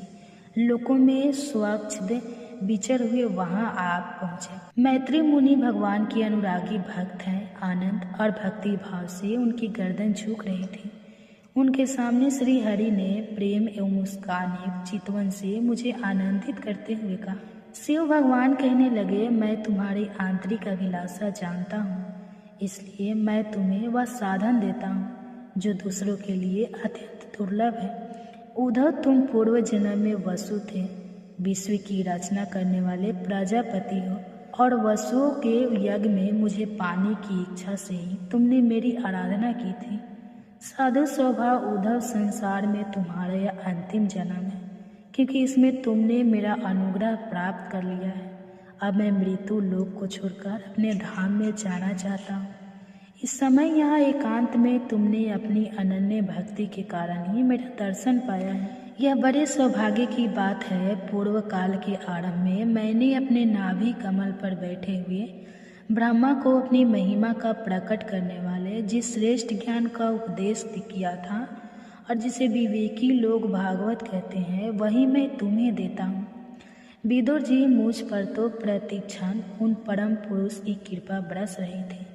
लोकों में स्वच्छद विचर हुए वहां आप पहुंचे। मैत्री मुनि भगवान के अनुरागी भक्त हैं। आनंद और भक्ति भाव से उनकी गर्दन झुक रही थी। उनके सामने श्री हरि ने प्रेम एवं मुस्कान चितवन से मुझे आनंदित करते हुए कहा। शिव भगवान कहने लगे, मैं तुम्हारी आंतरिक अभिलाषा जानता हूँ, इसलिए मैं तुम्हें वह साधन देता हूँ जो दूसरों के लिए अत्यंत दुर्लभ है। उद्धव, तुम पूर्व जन्म में वसु थे, विश्व की रचना करने वाले प्रजापति हो, और वसुओं के यज्ञ में मुझे पाने की इच्छा से ही तुमने मेरी आराधना की थी। साधु स्वभाव उद्धव, संसार में तुम्हारा यह अंतिम जन्म है, क्योंकि इसमें तुमने मेरा अनुग्रह प्राप्त कर लिया है। अब मैं मृत्यु लोक को छोड़कर अपने धाम में जाना चाहता हूँ। इस समय यहाँ एकांत में तुमने अपनी अनन्य भक्ति के कारण ही मेरा दर्शन पाया है। यह बड़े सौभाग्य की बात है। पूर्व काल के आरंभ में मैंने अपने नाभि कमल पर बैठे हुए ब्रह्मा को अपनी महिमा का प्रकट करने वाले जिस श्रेष्ठ ज्ञान का उपदेश किया था और जिसे विवेकी लोग भागवत कहते हैं, वही मैं तुम्हें देता हूँ। विदुर जी, मुझ पर तो प्रतिक्षण उन परम पुरुष की कृपा बरस रही थी।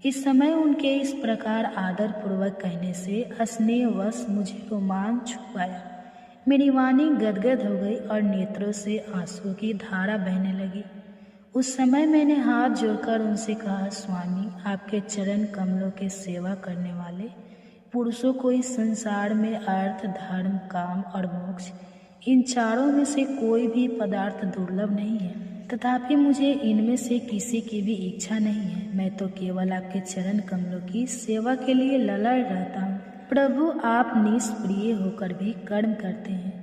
इस समय उनके इस प्रकार आदर पूर्वक कहने से स्नेहवश मुझे रोमांच छू आया। मेरी वाणी गदगद हो गई और नेत्रों से आंसुओं की धारा बहने लगी। उस समय मैंने हाथ जोड़कर उनसे कहा, स्वामी, आपके चरण कमलों के सेवा करने वाले पुरुषों को इस संसार में अर्थ, धर्म, काम और मोक्ष, इन चारों में से कोई भी पदार्थ दुर्लभ नहीं है। तथापि मुझे इनमें से किसी की भी इच्छा नहीं है। मैं तो केवल आपके चरण कमलों की सेवा के लिए ललड़ रहता हूँ। प्रभु, आप निष्प्रिय होकर भी कर्म करते हैं,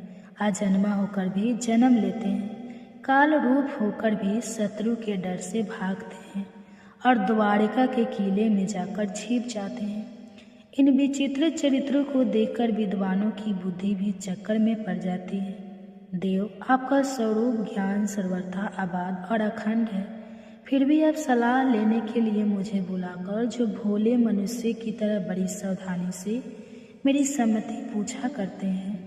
अजन्मा होकर भी जन्म लेते हैं, काल रूप होकर भी शत्रु के डर से भागते हैं और द्वारिका के किले में जाकर छिप जाते हैं। इन विचित्र चरित्रों को देखकर विद्वानों की बुद्धि भी चक्कर में पड़ जाती है। देव, आपका स्वरूप ज्ञान सर्वथा अबाध और अखंड है, फिर भी आप सलाह लेने के लिए मुझे बुलाकर जो भोले मनुष्य की तरह बड़ी सावधानी से मेरी सम्मति पूछा करते हैं।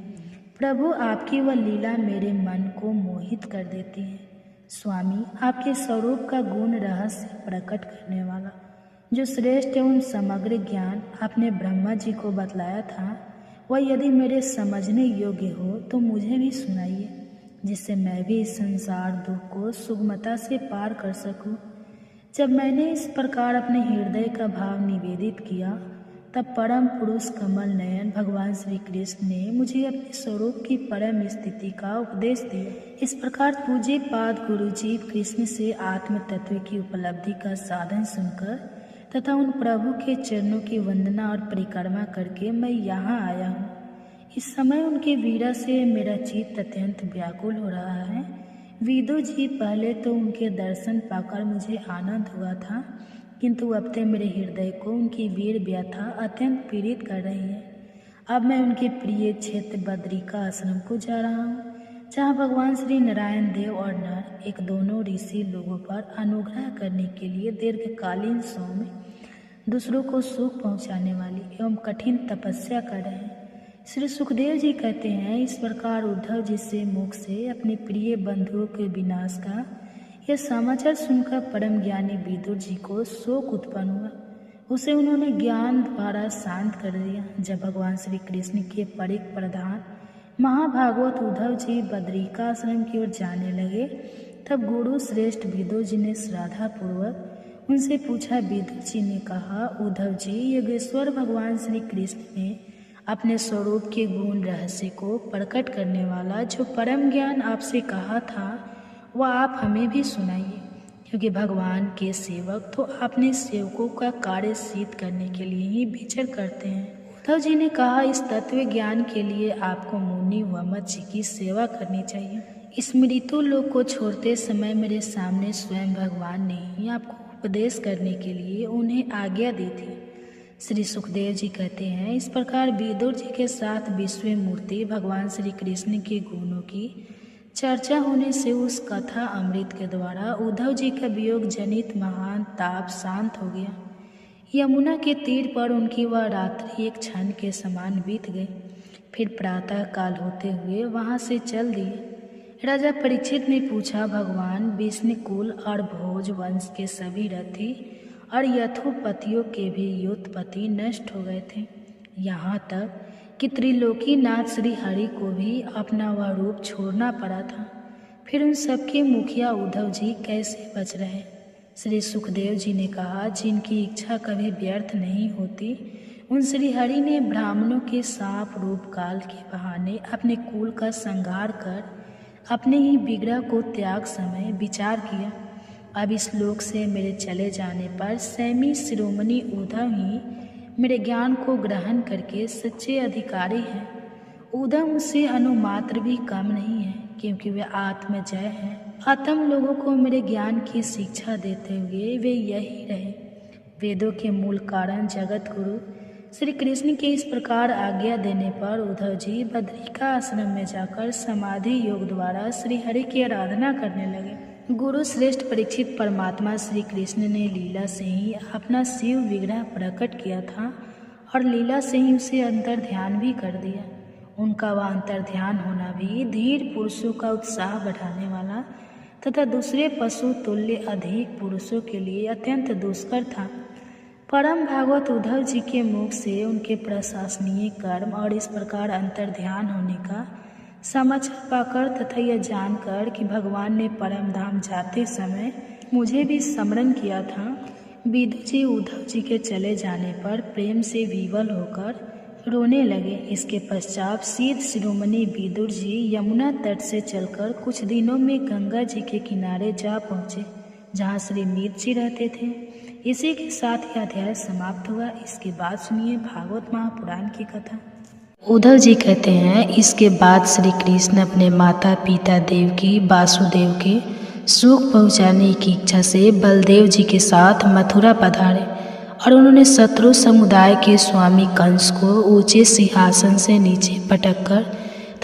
प्रभु, आपकी वह लीला मेरे मन को मोहित कर देती है। स्वामी, आपके स्वरूप का गुण रहस्य प्रकट करने वाला जो श्रेष्ठ एवं समग्र ज्ञान आपने ब्रह्मा जी को बतलाया था, वह यदि मेरे समझने योग्य हो तो मुझे भी सुनाइए, जिससे मैं भी इस संसार दुख को सुगमता से पार कर सकूं। जब मैंने इस प्रकार अपने हृदय का भाव निवेदित किया, तब परम पुरुष कमल नयन भगवान श्री कृष्ण ने मुझे अपने स्वरूप की परम स्थिति का उपदेश दिया। इस प्रकार पूज्य पाद गुरु जी कृष्ण से आत्म तत्व की उपलब्धि का साधन सुनकर तथा उन प्रभु के चरणों की वंदना और परिक्रमा करके मैं यहाँ आया हूँ। इस समय उनके वीरा से मेरा चित्त अत्यंत व्याकुल हो रहा है। विदु जी, पहले तो उनके दर्शन पाकर मुझे आनंद हुआ था, किंतु अब तक मेरे हृदय को उनकी वीर व्यथा अत्यंत पीड़ित कर रही है। अब मैं उनके प्रिय क्षेत्र बद्रिका आश्रम को जा रहा हूँ, जहाँ भगवान श्री नारायण देव और नर एक दोनों ऋषि लोगों पर अनुग्रह करने के लिए दीर्घकालीन सौम्य, दूसरों को सुख पहुँचाने वाली एवं कठिन तपस्या कर रहे हैं। श्री सुखदेव जी कहते हैं, इस प्रकार उद्धव जी से मुख से अपने प्रिय बंधुओं के विनाश का यह समाचार सुनकर परम ज्ञानी विदुर जी को शोक उत्पन्न हुआ। उसे उन्होंने ज्ञान द्वारा शांत कर दिया। जब भगवान श्री कृष्ण के परिक प्रधान महाभागवत उद्धव जी बद्रिका आश्रम की ओर जाने लगे, तब गुरु श्रेष्ठ विदुर जी ने श्रद्धापूर्वक उनसे पूछा। विदुर जी ने कहा, उद्धव जी, योगेश्वर भगवान श्री कृष्ण ने अपने स्वरूप के गुण रहस्य को प्रकट करने वाला जो परम ज्ञान आपसे कहा था, वह आप हमें भी सुनाइए, क्योंकि भगवान के सेवक तो अपने सेवकों का कार्य सिद्ध करने के लिए ही विचर करते हैं। उद्धव जी ने कहा, इस तत्व ज्ञान के लिए आपको मुनि वमत जी की सेवा करनी चाहिए। इस मृत्यु लोक को छोड़ते समय मेरे सामने स्वयं भगवान ने ही आपको उपदेश करने के लिए उन्हें आज्ञा दी थी। श्री सुखदेव जी कहते हैं, इस प्रकार विदुर जी के साथ विश्व मूर्ति भगवान श्री कृष्ण के गुणों की चर्चा होने से उस कथा अमृत के द्वारा उद्धव जी का वियोग जनित महान ताप शांत हो गया। यमुना के तीर पर उनकी वह रात्रि एक क्षण के समान बीत गई। फिर प्रातः काल होते हुए वहां से चल दिए। राजा परीक्षित ने पूछा, भगवान विष्णुकुल और भोज वंश के सभी रथी और यथोपतियों के भी योत्पति नष्ट हो गए थे, यहाँ तक कि त्रिलोकीनाथ श्री हरि को भी अपना वह रूप छोड़ना पड़ा था। फिर उन सबके मुखिया उद्धव जी कैसे बच रहे? श्री सुखदेव जी ने कहा, जिनकी इच्छा कभी व्यर्थ नहीं होती, उन श्री हरि ने ब्राह्मणों के सांप रूप काल के बहाने अपने कुल का संहार कर अपने ही विग्रह को त्याग समय विचार किया। अब इस लोक से मेरे चले जाने पर सैमी शिरोमणि उद्धव ही मेरे ज्ञान को ग्रहण करके सच्चे अधिकारी हैं। उद्धव मुझसे अनुमात्र भी कम नहीं है, क्योंकि वे आत्मजय हैं। आत्म लोगों को मेरे ज्ञान की शिक्षा देते हुए वे यही रहे। वेदों के मूल कारण जगत गुरु श्री कृष्ण के इस प्रकार आज्ञा देने पर उद्धव जी बद्रिका आश्रम में जाकर समाधि योग द्वारा श्री हरि की आराधना करने लगे। गुरु श्रेष्ठ परीक्षित परमात्मा श्री कृष्ण ने लीला से ही अपना शिव विग्रह प्रकट किया था और लीला से ही उसे अंतर ध्यान भी कर दिया। उनका वह अंतर ध्यान होना भी धीर पुरुषों का उत्साह बढ़ाने वाला तथा दूसरे पशु तुल्य अधिक पुरुषों के लिए अत्यंत दुष्कर था। परम भागवत उद्धव जी के मुख से उनके प्रशासनीय कर्म और इस प्रकार अंतर ध्यान होने का समाचार पाकर तथा यह जानकर कि भगवान ने परम धाम जाते समय मुझे भी स्मरण किया था, विदुर जी उद्धव जी के चले जाने पर प्रेम से विवल होकर रोने लगे। इसके पश्चात शीत शिरोमणि विदुर जी यमुना तट से चलकर कुछ दिनों में गंगा जी के किनारे जा पहुँचे, जहाँ श्री मीत जी रहते थे। इसी के साथ यह अध्याय समाप्त हुआ। इसके बाद सुनिए भागवत महापुराण की कथा। उद्धव जी कहते हैं, इसके बाद श्री कृष्ण अपने माता पिता देवकी वासुदेव के सुख पहुँचाने की इच्छा से बलदेव जी के साथ मथुरा पधारे और उन्होंने शत्रु समुदाय के स्वामी कंस को ऊंचे सिंहासन से नीचे पटककर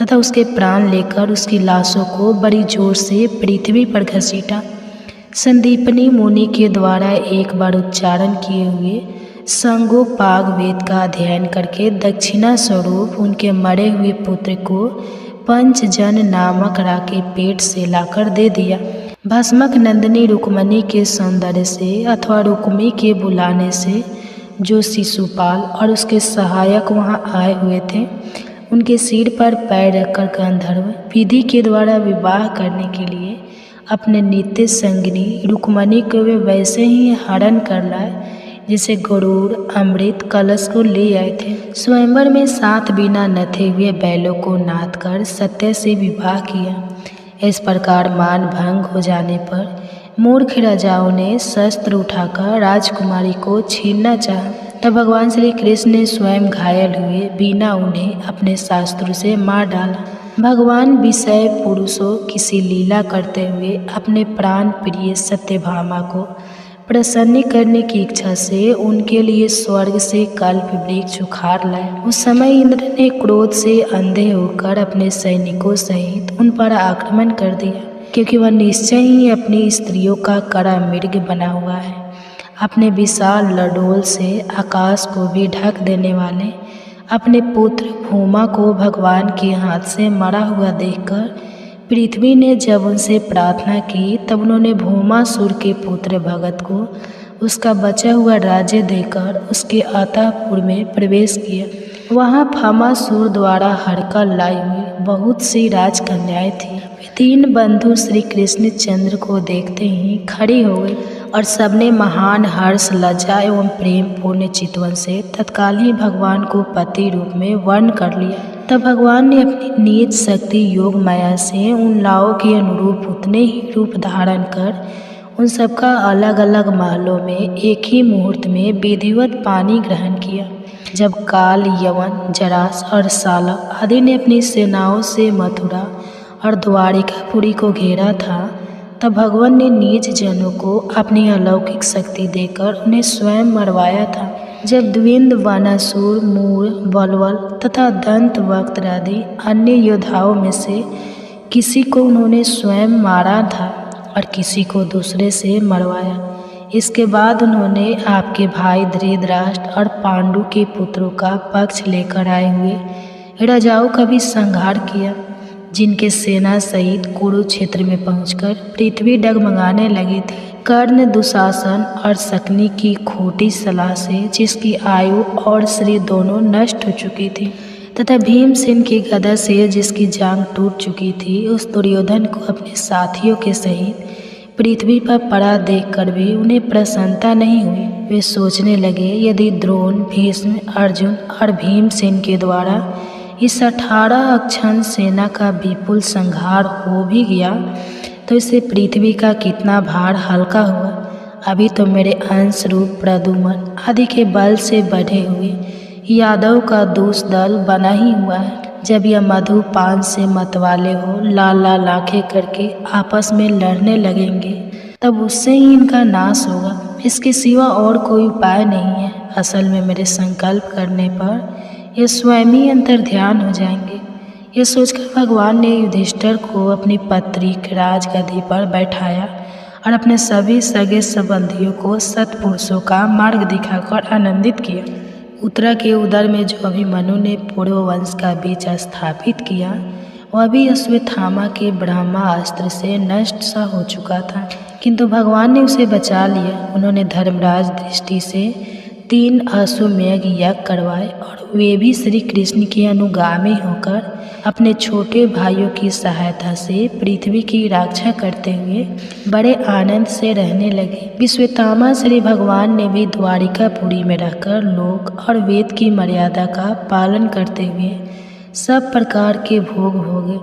तथा उसके प्राण लेकर उसकी लाशों को बड़ी जोर से पृथ्वी पर घसीटा। संदीपनी मुनि के द्वारा एक बार उच्चारण किए हुए संगोपाग वेद का अध्ययन करके दक्षिणा स्वरूप उनके मरे हुए पुत्र को पंचजन नामक राके पेट से लाकर दे दिया। भस्मक नंदिनी रुक्मणी के सौंदर्य से अथवा रुक्मी के बुलाने से जो शिशुपाल और उसके सहायक वहां आए हुए थे, उनके सिर पर पैर रखकर गंधर्व विधि के द्वारा विवाह करने के लिए अपने नित्य संगिनी रुक्मणी को वे वैसे ही हरण कर लाए। जिसे गरुड़ अमृत कलश को ले आए थे। स्वयंवर में 7 बिना नथे हुए बैलों को नाद कर सत्य से विवाह किया। इस प्रकार मान भंग हो जाने पर मूर्ख राजाओं ने शस्त्र उठाकर राजकुमारी को छीनना चाहा। तब भगवान श्री कृष्ण ने स्वयं घायल हुए बिना उन्हें अपने शास्त्रों से मार डाला। भगवान विषय पुरुषों किसी लीला करते हुए अपने प्राण प्रिय सत्यभामा को प्रसन्न करने की इच्छा से उनके लिए स्वर्ग से कल्प वृक्ष उखाड़ लाए। उस समय इंद्र ने क्रोध से अंधे होकर अपने सैनिकों सहित उन पर आक्रमण कर दिया, क्योंकि वह निश्चय ही अपनी स्त्रियों का कड़ा मृग बना हुआ है। अपने विशाल लडोल से आकाश को भी ढक देने वाले अपने पुत्र भूमा को भगवान के हाथ से मरा हुआ देखकर पृथ्वी ने जब उनसे प्रार्थना की, तब उन्होंने भूमासुर के पुत्र भगत को उसका बचा हुआ राज्य देकर उसके अतःपुर में प्रवेश किया। वहाँ भौमासुर द्वारा हड़कल लाई हुई बहुत सी राजकन्याएं थीं। 3 बंधु श्री कृष्ण चंद्र को देखते ही खड़ी हो गई और सबने महान हर्ष, लज्जा एवं प्रेम पूर्ण चितवन से तत्काल ही भगवान को पति रूप में वर्ण कर लिया। तब भगवान ने अपनी निज शक्ति योग माया से उन लाओं के अनुरूप उतने ही रूप धारण कर उन सबका अलग अलग महलों में एक ही मुहूर्त में विधिवत पानी ग्रहण किया। जब काल, यवन, जरास और साला आदि ने अपनी सेनाओं से मथुरा और द्वारिकापुरी को घेरा था, तब भगवान ने निज जनों को अपनी अलौकिक शक्ति देकर उन्हें स्वयं मरवाया था। जब द्विंद, वनासुर, मूर, बलवल तथा दंत वक्त आदि अन्य योद्धाओं में से किसी को उन्होंने स्वयं मारा था और किसी को दूसरे से मरवाया। इसके बाद उन्होंने आपके भाई धृतराष्ट्र और पांडु के पुत्रों का पक्ष लेकर आए हुए राजाओं का भी संहार किया, जिनके सेना सहित कुरुक्षेत्र में पहुंचकर पृथ्वी डगमगाने लगी थी। कर्ण, दुशासन और शकुनि की खोटी सलाह से जिसकी आयु और शरीर दोनों नष्ट हो चुकी थी, तथा भीमसेन की गदा से जिसकी जांघ टूट चुकी थी, उस दुर्योधन को अपने साथियों के सहित पृथ्वी पर पड़ा देखकर भी उन्हें प्रसन्नता नहीं हुई। वे सोचने लगे, यदि द्रोण, भीष्म, अर्जुन और भीमसेन के द्वारा इस 18 अक्षण सेना का विपुल संहार हो भी गया तो इससे पृथ्वी का कितना भार हल्का हुआ। अभी तो मेरे अंश रूप प्रद्युम्न आदि के बल से बढ़े हुए यादव का दूस दल बना ही हुआ है। जब यह मधुपान से मतवाले हो लाल लाल आंखें करके आपस में लड़ने लगेंगे, तब उससे ही इनका नाश होगा। इसके सिवा और कोई उपाय नहीं है। असल में मेरे संकल्प करने पर ये स्वयं ही अंतर्ध्यान हो जाएंगे। ये सोचकर भगवान ने युधिष्ठिर को अपनी पैतृक राजगद्दी पर बैठाया और अपने सभी सगे संबंधियों को सत्पुरुषों का मार्ग दिखाकर आनंदित किया। उत्तरा के उदर में जो अभिमन्यु ने पूर्व वंश का बीज स्थापित किया, वह भी अश्वत्थामा के ब्रह्मास्त्र से नष्ट सा हो चुका था, किंतु भगवान ने उसे बचा लिया। उन्होंने धर्मराज दृष्टि से 3 अश्वमेध यज्ञ करवाए और वे भी श्री कृष्ण के अनुगामी होकर अपने छोटे भाइयों की सहायता से पृथ्वी की रक्षा करते हुए बड़े आनंद से रहने लगे। विश्वतामा श्री भगवान ने भी द्वारिकापुरी में रहकर लोक और वेद की मर्यादा का पालन करते हुए सब प्रकार के भोग भोगे,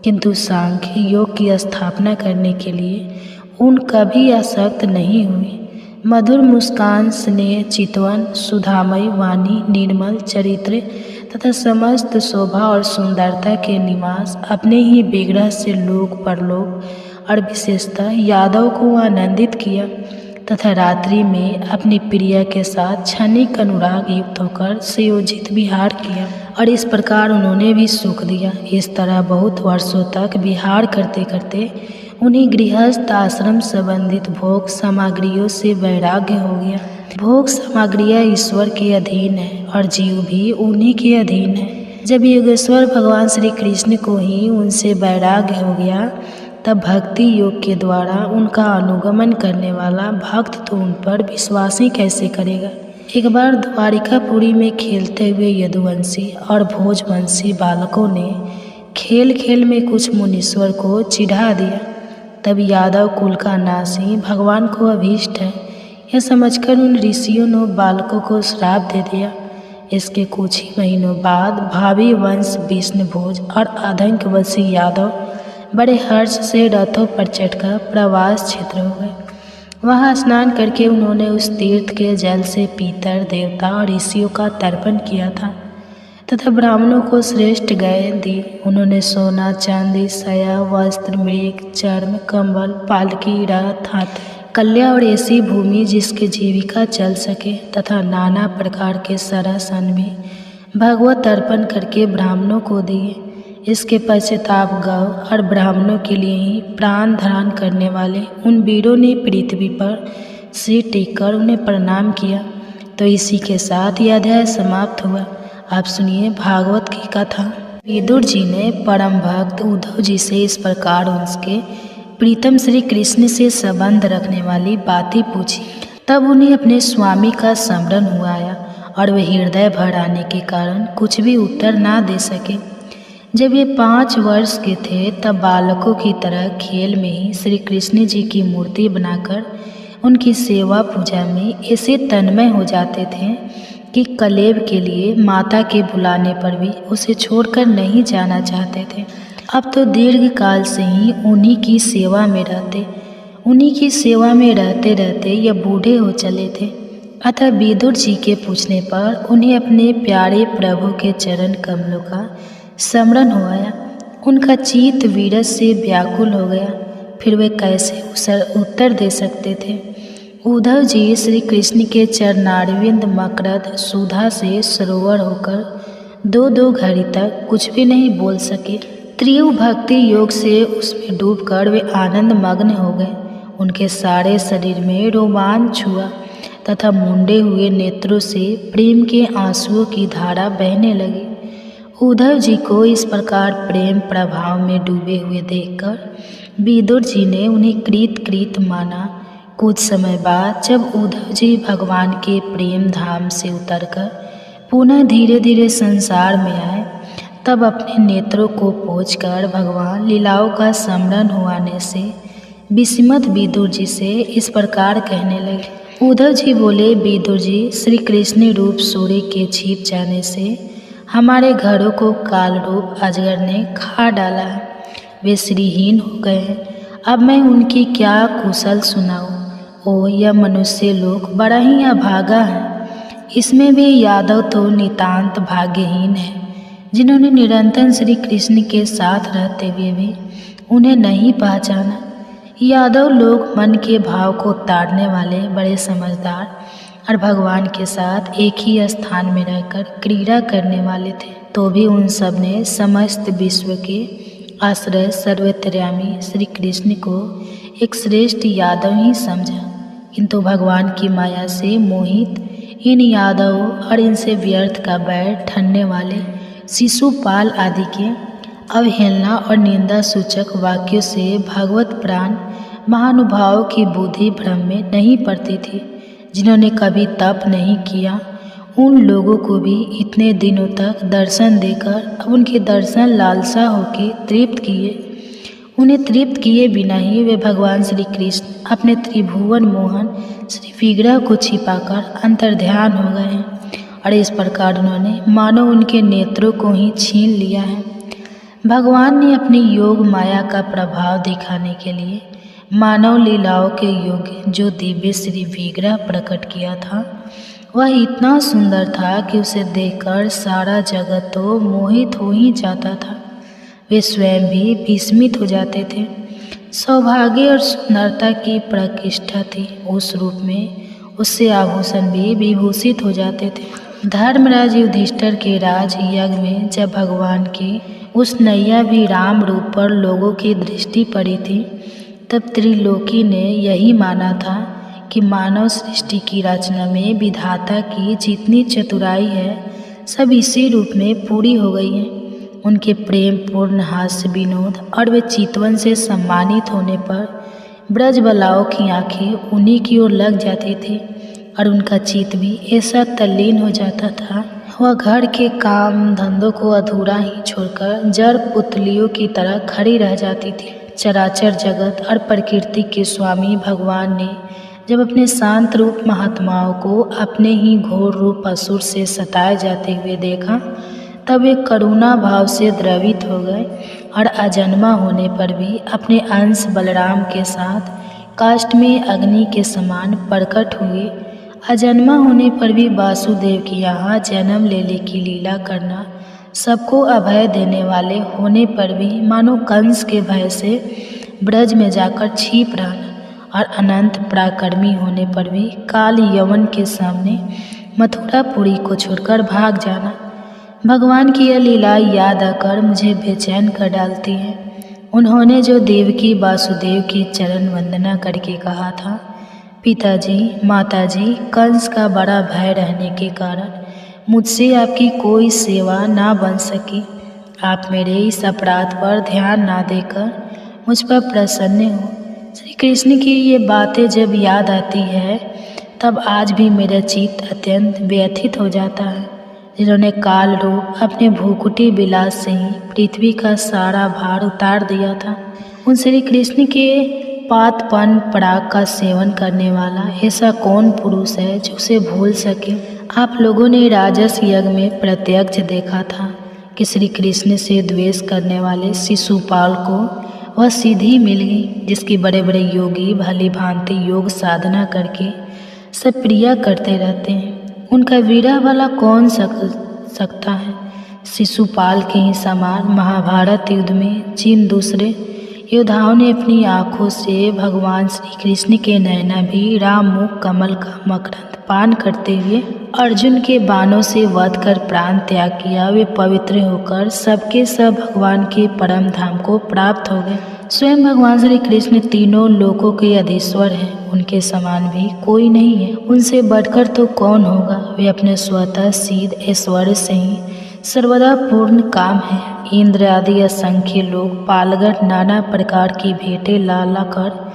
किंतु सांख्य योग की स्थापना करने के लिए उन कभी आसक्त नहीं हुए। मधुर मुस्कान, स्नेह, चितवन, सुधामयी वाणी, निर्मल चरित्र तथा समस्त शोभा और सुंदरता के निवास अपने ही विग्रह से लोक परलोक और विशेषतः यादव को आनंदित किया तथा रात्रि में अपनी प्रिया के साथ क्षणिक अनुराग युक्त होकर सुयोजित विहार किया और इस प्रकार उन्होंने भी सुख दिया। इस तरह बहुत वर्षों तक विहार करते करते उन्हें गृहस्थ आश्रम संबंधित भोग सामग्रियों से वैराग्य हो गया। भोग सामग्रियाँ ईश्वर के अधीन है और जीव भी उन्हीं के अधीन है। जब योगेश्वर भगवान श्री कृष्ण को ही उनसे वैराग्य हो गया, तब भक्ति योग के द्वारा उनका अनुगमन करने वाला भक्त तो उन पर विश्वास ही कैसे करेगा। एक बार द्वारिकापुरी में खेलते हुए यदुवंशी और भोजवंशी बालकों ने खेल खेल में कुछ मुनीश्वर को चिढ़ा दिया। तब यादव कुल का नाश ही भगवान को अभीष्ट है, यह समझकर उन ऋषियों ने बालकों को श्राप दे दिया। इसके कुछ ही महीनों बाद भावी वंश विष्णुभोज और अधंकवशी यादव बड़े हर्ष से रथों पर चढ़कर प्रवास क्षेत्र हो गए। वहाँ स्नान करके उन्होंने उस तीर्थ के जल से पितर देवता और ऋषियों का तर्पण किया था तथा ब्राह्मणों को श्रेष्ठ गाय दी। उन्होंने सोना, चांदी, सया, वस्त्र, मृग, चर्म, कंबल, पालकी, रथ, हाथी, कल्या और ऐसी भूमि जिसकी जीविका चल सके तथा नाना प्रकार के सरासन भी भगवत अर्पण करके ब्राह्मणों को दिए। इसके पश्चाताप गौ और ब्राह्मणों के लिए ही प्राण धारण करने वाले उन वीरों ने पृथ्वी पर सिर टेककर उन्हें प्रणाम किया। तो इसी के साथ यह अध्याय समाप्त हुआ। आप सुनिए भागवत की कथा। विदुर जी ने परम भक्त उद्धव जी से इस प्रकार उनके प्रीतम श्री कृष्ण से संबंध रखने वाली बातें पूछी। तब उन्हें अपने स्वामी का स्मरण हुआ आया और वे हृदय भर आने के कारण कुछ भी उत्तर ना दे सके। जब ये 5 वर्ष के थे तब बालकों की तरह खेल में ही श्री कृष्ण जी की मूर्ति बनाकर उनकी सेवा पूजा में ऐसे तन्मय हो जाते थे कि कलेब के लिए माता के बुलाने पर भी उसे छोड़कर नहीं जाना चाहते थे। अब तो दीर्घ काल से ही उन्हीं की सेवा में रहते रहते यह बूढ़े हो चले थे। अतः विदुर जी के पूछने पर उन्हें अपने प्यारे प्रभु के चरण कमलों का स्मरण हो आया। उनका चित्त वीरस से व्याकुल हो गया। फिर वे कैसे उत्तर दे सकते थे। उद्धव जी श्री कृष्ण के चरणारविंद मकरद सुधा से सरोवर होकर 2-2 घड़ी तक कुछ भी नहीं बोल सके। तीव्र भक्ति योग से उसमें डूबकर वे आनंद मग्न हो गए। उनके सारे शरीर में रोमांच हुआ तथा मुंडे हुए नेत्रों से प्रेम के आंसुओं की धारा बहने लगी। उद्धव जी को इस प्रकार प्रेम प्रभाव में डूबे हुए देखकर विदुर जी ने उन्हें कृत माना। कुछ समय बाद जब उद्धव जी भगवान के प्रेम धाम से उतरकर पुनः धीरे धीरे संसार में आए तब अपने नेत्रों को पोंछकर भगवान लीलाओं का स्मरण हुआने से विस्मित विदुर जी से इस प्रकार कहने लगे। उद्धव जी बोले, विदुर जी, श्री कृष्ण रूप सूर्य के छिप जाने से हमारे घरों को काल रूप अजगर ने खा डाला है। वे श्रीहीन हो गए हैं। अब मैं उनकी क्या कुशल सुनाऊं। ओ यह मनुष्य लोक बड़ा ही अभागा है। इसमें भी यादव तो नितांत भाग्यहीन है जिन्होंने निरंतर श्री कृष्ण के साथ रहते हुए भी उन्हें नहीं पहचाना। यादव लोग मन के भाव को ताड़ने वाले बड़े समझदार और भगवान के साथ एक ही स्थान में रहकर क्रीड़ा करने वाले थे। तो भी उन सब ने समस्त विश्व के आश्रय सर्वतर्यामी श्री कृष्ण को एक श्रेष्ठ यादव ही समझा। किंतु भगवान की माया से मोहित इन यादवों और इनसे व्यर्थ का बैर ठनने वाले शिशुपाल आदि के अवहेलना और निंदा सूचक वाक्यों से भगवत प्राण महानुभावों की बुद्धि भ्रम में नहीं पड़ती थी। जिन्होंने कभी तप नहीं किया उन लोगों को भी इतने दिनों तक दर्शन देकर अब उनके दर्शन लालसा होकर तृप्त किए। उन्हें तृप्त किए बिना ही वे भगवान श्री कृष्ण अपने त्रिभुवन मोहन श्री विग्रह को छिपाकर अंतर्ध्यान हो गए हैं और इस प्रकार उन्होंने मानो उनके नेत्रों को ही छीन लिया है। भगवान ने अपनी योग माया का प्रभाव दिखाने के लिए मानव लीलाओं के योग्य जो दिव्य श्री विग्रह प्रकट किया था वह इतना सुंदर था कि उसे देखकर सारा जगत तो मोहित हो ही जाता था। वे स्वयं भी विस्मित हो जाते थे। सौभाग्य और सुंदरता की प्रतिष्ठा थी उस रूप में, उससे आभूषण भी विभूषित हो जाते थे। धर्मराज युधिष्ठिर के राज यज्ञ में जब भगवान की उस नैया भी राम रूप पर लोगों की दृष्टि पड़ी थी तब त्रिलोकी ने यही माना था कि मानव सृष्टि की रचना में विधाता की जितनी चतुराई है सब इसी रूप में पूरी हो गई है। उनके प्रेम पूर्ण हास्य विनोद और वे चितवन से सम्मानित होने पर ब्रजबलाओं की आंखें उन्हीं की ओर लग जाती थी और उनका चित्त भी ऐसा तल्लीन हो जाता था वह घर के काम धंधों को अधूरा ही छोड़कर जड़ पुतलियों की तरह खड़ी रह जाती थी। चराचर जगत और प्रकृति के स्वामी भगवान ने जब अपने शांत रूप महात्माओं को अपने ही घोर रूप असुर से सताए जाते हुए देखा, तब वे करुणा भाव से द्रवित हो गए और अजन्मा होने पर भी अपने अंश बलराम के साथ काष्ठ में अग्नि के समान प्रकट हुए। अजन्मा होने पर भी वासुदेव के यहाँ जन्म लेने की लीला करना, सबको अभय देने वाले होने पर भी मानो कंस के भय से ब्रज में जाकर छिप रहना और अनंत पराक्रमी होने पर भी काल यवन के सामने मथुरापुरी को छोड़कर भाग जाना। भगवान की यह लीला याद आकर मुझे बेचैन कर डालती है। उन्होंने जो देवकी वासुदेव की चरण वंदना करके कहा था, पिताजी माताजी, कंस का बड़ा भय रहने के कारण मुझसे आपकी कोई सेवा ना बन सकी। आप मेरे इस अपराध पर ध्यान ना देकर मुझ पर प्रसन्न हो। श्री कृष्ण की ये बातें जब याद आती है तब आज भी मेरा चित्त अत्यंत व्यथित हो जाता है। जिन्होंने काल रूप अपने भूकुटी विलास से ही पृथ्वी का सारा भार उतार दिया था, उन श्री कृष्ण के पातपन पराग का सेवन करने वाला ऐसा कौन पुरुष है जो उसे भूल सके। आप लोगों ने राजस यज्ञ में प्रत्यक्ष देखा था कि श्री कृष्ण से द्वेष करने वाले शिशुपाल को वह सिद्धि मिल गई जिसकी बड़े बड़े योगी भली भांति योग साधना करके सब प्रिया करते रहते हैं। उनका वीरा वाला कौन सकता है। शिशुपाल के ही समान महाभारत युद्ध में जिन दूसरे योद्धाओं ने अपनी आँखों से भगवान श्री कृष्ण के नयना भी राम मुख कमल का मकरंद पान करते हुए अर्जुन के बाणों से वध कर प्राण त्याग किया, वे पवित्र होकर सबके सब भगवान के परम धाम को प्राप्त हो गए। स्वयं भगवान श्री कृष्ण तीनों लोकों के अधीश्वर हैं, उनके समान भी कोई नहीं है, उनसे बढ़कर तो कौन होगा। वे अपने स्वतः सिद्ध ऐश्वर्य से ही सर्वदा पूर्ण काम है। इंद्र आदि असंख्य लोग पालगढ़ नाना प्रकार की भेंटें ला कर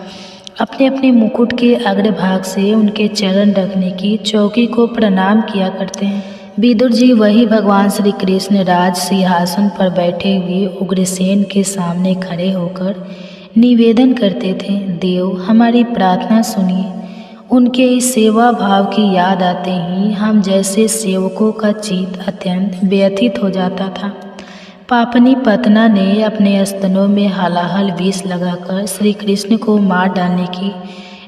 अपने अपने मुकुट के अग्रभाग से उनके चरण रखने की चौकी को प्रणाम किया करते हैं। विदुर जी वही भगवान श्री कृष्ण राज सिंहासन पर बैठे हुए उग्रसेन के सामने खड़े होकर निवेदन करते थे, देव हमारी प्रार्थना सुनिए। उनके इस सेवा भाव की याद आते ही हम जैसे सेवकों का चित्त अत्यंत व्यथित हो जाता था। पापनी पतना ने अपने स्तनों में हलाहल विष लगाकर श्री कृष्ण को मार डालने की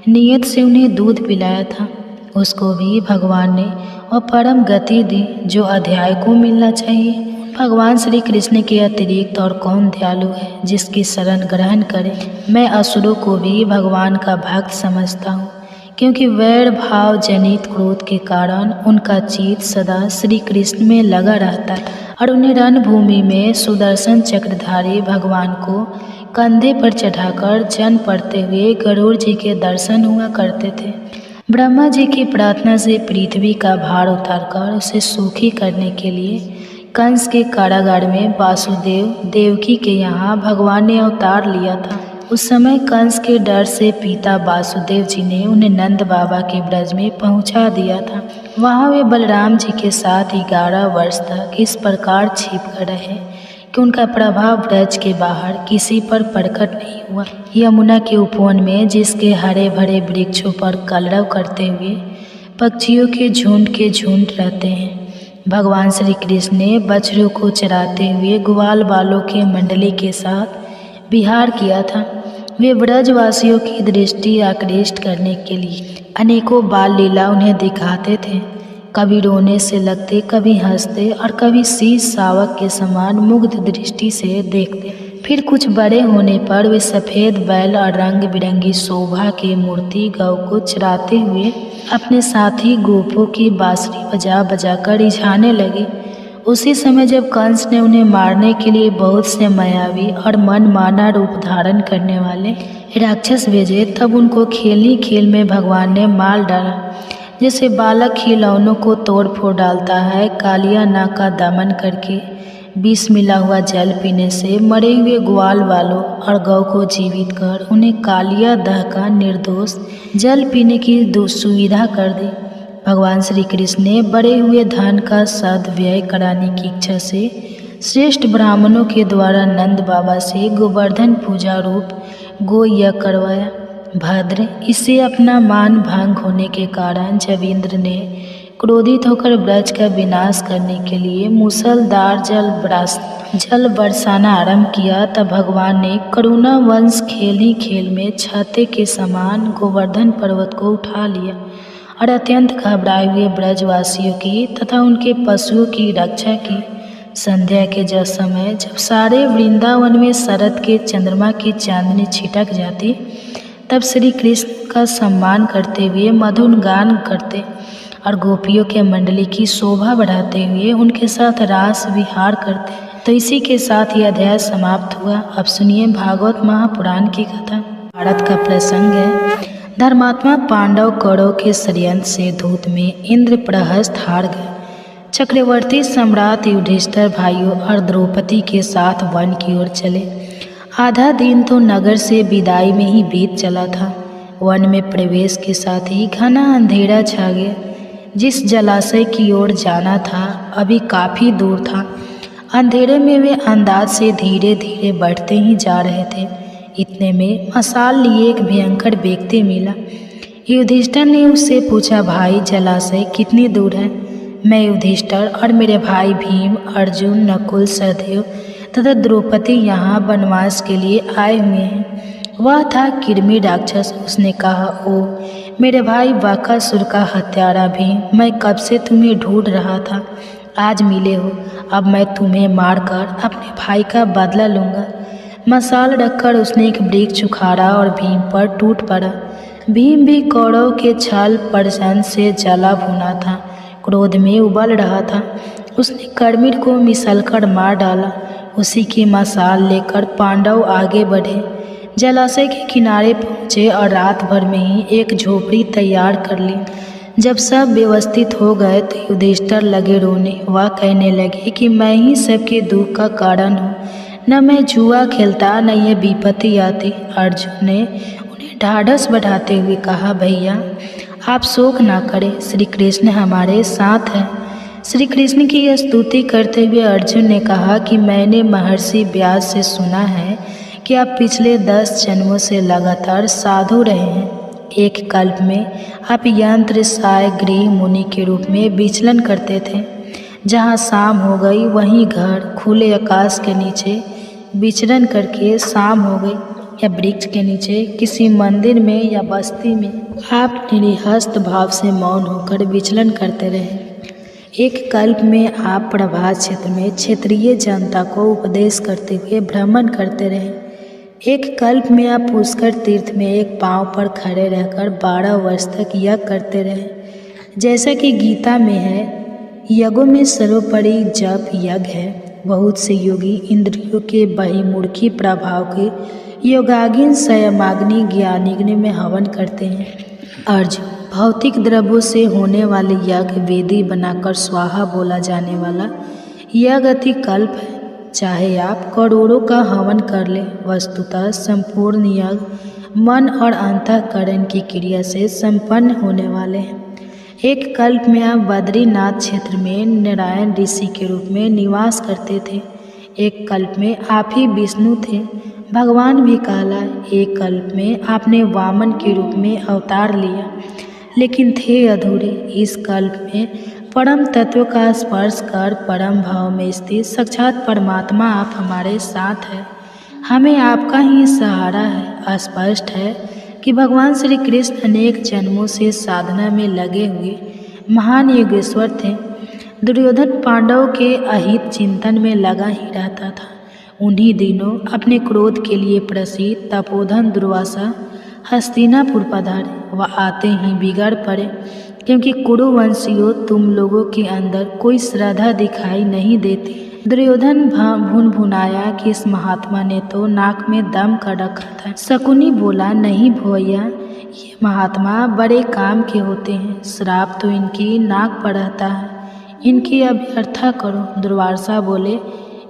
नियत से उन्हें दूध पिलाया था। उसको भी भगवान ने और परम गति दी जो अध्याय को मिलना चाहिए। भगवान श्री कृष्ण के अतिरिक्त और कौन दयालु है जिसकी शरण ग्रहण करे। मैं असुरों को भी भगवान का भक्त समझता हूँ, क्योंकि वैर भाव जनित क्रोध के कारण उनका चित्त सदा श्री कृष्ण में लगा रहता था और उन्हें रणभूमि में सुदर्शन चक्रधारी भगवान को कंधे पर चढ़ाकर जन पड़ते हुए गरुड़ जी के दर्शन हुआ करते थे। ब्रह्मा जी की प्रार्थना से पृथ्वी का भार उतारकर उसे सूखी करने के लिए कंस के कारागार में वासुदेव देवकी के यहाँ भगवान ने अवतार लिया था। उस समय कंस के डर से पिता वासुदेव जी ने उन्हें नंद बाबा के ब्रज में पहुंचा दिया था। वहाँ वे बलराम जी के साथ 11 वर्ष तक इस प्रकार छिप कर रहे कि उनका प्रभाव ब्रज के बाहर किसी पर प्रकट नहीं हुआ। यमुना के उपवन में जिसके हरे भरे वृक्षों पर कलरव करते हुए पक्षियों के झुंड रहते हैं, भगवान श्री कृष्ण ने बछड़ों को चराते हुए ग्वाल बालों के मंडली के साथ विहार किया था। वे ब्रजवासियों की दृष्टि आकृष्ट करने के लिए अनेकों बाल लीला उन्हें दिखाते थे। कभी रोने से लगते, कभी हंसते और कभी शीश शावक के समान मुग्ध दृष्टि से देखते। फिर कुछ बड़े होने पर वे सफ़ेद बैल और रंग बिरंगी शोभा के मूर्ति गौ को चराते हुए अपने साथी गोपों की बांसुरी बजा बजाकर रिझाने लगे। उसी समय जब कंस ने उन्हें मारने के लिए बहुत से मायावी और मनमाना रूप धारण करने वाले राक्षस भेजे, तब उनको खेल ही खेल में भगवान ने मार डाला। जैसे बालक खिलौनों को तोड़ फोड़ डालता है, कालिया नाग का दमन करके विष मिला हुआ जल पीने से मरे हुए ग्वाल वालों और गौ को जीवित कर उन्हें कालिया दह का निर्दोष जल पीने की सुविधा कर दी। भगवान श्री कृष्ण ने बड़े हुए धन का सदव्यय कराने की इच्छा से श्रेष्ठ ब्राह्मणों के द्वारा नंद बाबा से गोवर्धन पूजा रूप गो यज्ञ करवाया। भद्र, इससे अपना मान भंग होने के कारण जब इंद्र ने क्रोधित होकर ब्रज का विनाश करने के लिए मूसलधार जल बरसाना आरंभ किया, तब भगवान ने करुणा वंश खेल ही खेल में छाते के समान गोवर्धन पर्वत को उठा लिया और अत्यंत घबराए हुए ब्रजवासियों की तथा उनके पशुओं की रक्षा की। संध्या के समय जब सारे वृंदावन में शरद के चंद्रमा की चांदनी छिटक जाती, तब श्री कृष्ण का सम्मान करते हुए मधुर गान करते और गोपियों के मंडली की शोभा बढ़ाते हुए उनके साथ रास विहार करते। तो इसी के साथ यह अध्याय समाप्त हुआ। अब सुनिए भागवत महापुराण की कथा। भारत का प्रसंग है। धर्मात्मा पांडव कौरव के षड्यंत्र से धूत में इंद्रप्रहस्त हार गए। चक्रवर्ती सम्राट युधिष्ठिर भाइयों और द्रौपदी के साथ वन की ओर चले। आधा दिन तो नगर से विदाई में ही बीत चला था। वन में प्रवेश के साथ ही घना अंधेरा छा गया। जिस जलाशय की ओर जाना था अभी काफ़ी दूर था। अंधेरे में वे अंदाज से धीरे धीरे बढ़ते ही जा रहे थे। इतने में मशाल लिए एक भयंकर व्यक्ति मिला। युधिष्ठिर ने उससे पूछा, भाई जलाशय कितनी दूर है? मैं युधिष्ठिर और मेरे भाई भीम, अर्जुन, नकुल, सहदेव तथा द्रौपदी यहाँ वनवास के लिए आए हुए हैं। वह था किरमी राक्षस। उसने कहा, ओ मेरे भाई बकासुर का हत्यारा भीम, मैं कब से तुम्हें ढूंढ रहा था। आज मिले हो। अब मैं तुम्हें मारकर अपने भाई का बदला लूँगा। मशाल रखकर उसने एक वृक्ष उखाड़ा और भीम पर टूट पड़ा। भीम भी कौरव के छल प्रचंड से जला भुना था, क्रोध में उबल रहा था। उसने कर्मिर को मिसलकर मार डाला। उसी की मशाल लेकर पांडव आगे बढ़े। जलाशय के किनारे पहुँचे और रात भर में ही एक झोपड़ी तैयार कर ली। जब सब व्यवस्थित हो गए तो युधिष्ठिर लगे रोने। वह कहने लगे कि मैं ही सबके दुख का कारण हूँ। न मैं जुआ खेलता, न यह विपत्ति आती। अर्जुन ने उन्हें ढाढ़स बढ़ाते हुए कहा, भैया आप शोक ना करें, श्री कृष्ण हमारे साथ हैं। श्री कृष्ण की यह स्तुति करते हुए अर्जुन ने कहा कि मैंने महर्षि व्यास से सुना है कि आप पिछले 10 जन्मों से लगातार साधु रहे हैं। एक कल्प में आप यंत्र साय गृह मुनि के रूप में विचलन करते थे। जहाँ शाम हो गई वहीं घर खुले आकाश के नीचे विचरण करके शाम हो गई, या वृक्ष के नीचे किसी मंदिर में या बस्ती में आप निरहस्त भाव से मौन होकर विचलन करते रहे। एक कल्प में आप प्रभात क्षेत्र में क्षेत्रीय जनता को उपदेश करते हुए भ्रमण करते रहे। एक कल्प में आप पुष्कर तीर्थ में एक पांव पर खड़े रहकर 12 वर्ष तक यज्ञ करते रहे। जैसा कि गीता में है, यज्ञों में सर्वोपरि जप यज्ञ है। बहुत से योगी इंद्रियों के बहिर्मुखी प्रभाव के योगाग्नि संयमाग्नि ज्ञानाग्नि में हवन करते हैं। अर्जुन, भौतिक द्रव्यों से होने वाले यज्ञ वेदी बनाकर स्वाहा बोला जाने वाला यज्ञ अति कल्प है। चाहे आप करोड़ों का हवन कर लें, वस्तुतः संपूर्ण यज्ञ मन और अंतःकरण की क्रिया से संपन्न होने वाले हैं। एक कल्प में आप बद्रीनाथ क्षेत्र में नारायण ऋषि के रूप में निवास करते थे। एक कल्प में आप ही विष्णु थे, भगवान भी कहलाए। एक कल्प में आपने वामन के रूप में अवतार लिया, लेकिन थे अधूरे। इस कल्प में परम तत्व का स्पर्श कर परम भाव में स्थित साक्षात परमात्मा आप हमारे साथ हैं। हमें आपका ही सहारा है। स्पष्ट है कि भगवान श्री कृष्ण अनेक जन्मों से साधना में लगे हुए महान योगेश्वर थे। दुर्योधन पांडव के अहित चिंतन में लगा ही रहता था। उन्हीं दिनों अपने क्रोध के लिए प्रसिद्ध तपोधन दुर्वासा हस्तिनापुर पधारे। वह आते ही बिगड़ पड़े, क्योंकि कुरुवंशियों तुम लोगों के अंदर कोई श्रद्धा दिखाई नहीं देती। दुर्योधन भुन भुनाया कि इस महात्मा ने तो नाक में दम कर रखा था। शकुनी बोला, नहीं भैया, ये महात्मा बड़े काम के होते हैं। श्राप तो इनकी नाक पर रहता है, इनकी अभ्यर्था करो। दुर्वासा बोले,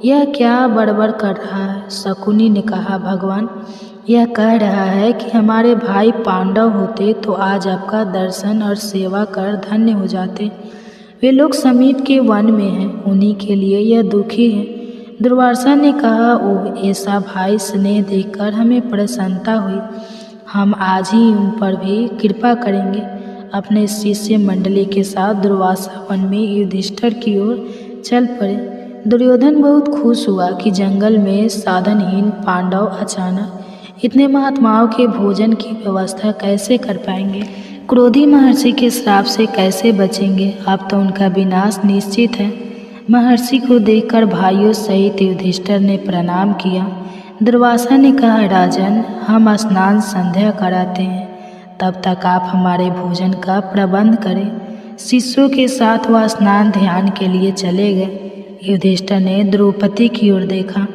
यह क्या बड़बड़ कर रहा है? शकुनी ने कहा, भगवान यह कह रहा है कि हमारे भाई पांडव होते तो आज आपका दर्शन और सेवा कर धन्य हो जाते। वे लोग समीप के वन में हैं, उन्हीं के लिए यह दुखी है। दुर्वासा ने कहा, ओह ऐसा भाई स्नेह देखकर हमें प्रसन्नता हुई। हम आज ही उन पर भी कृपा करेंगे। अपने शिष्य मंडली के साथ दुर्वासा वन में युधिष्ठिर की ओर चल पड़े। दुर्योधन बहुत खुश हुआ कि जंगल में साधनहीन पांडव अचानक इतने महात्माओं के भोजन की व्यवस्था कैसे कर पाएंगे, क्रोधी महर्षि के श्राप से कैसे बचेंगे। अब तो उनका विनाश निश्चित है। महर्षि को देखकर भाइयों सहित युधिष्ठिर ने प्रणाम किया। दुर्वासा ने कहा, राजन, हम स्नान संध्या कराते हैं, तब तक आप हमारे भोजन का प्रबंध करें। शिष्यों के साथ वह स्नान ध्यान के लिए चले गए। युधिष्ठिर ने द्रौपदी की ओर देखा।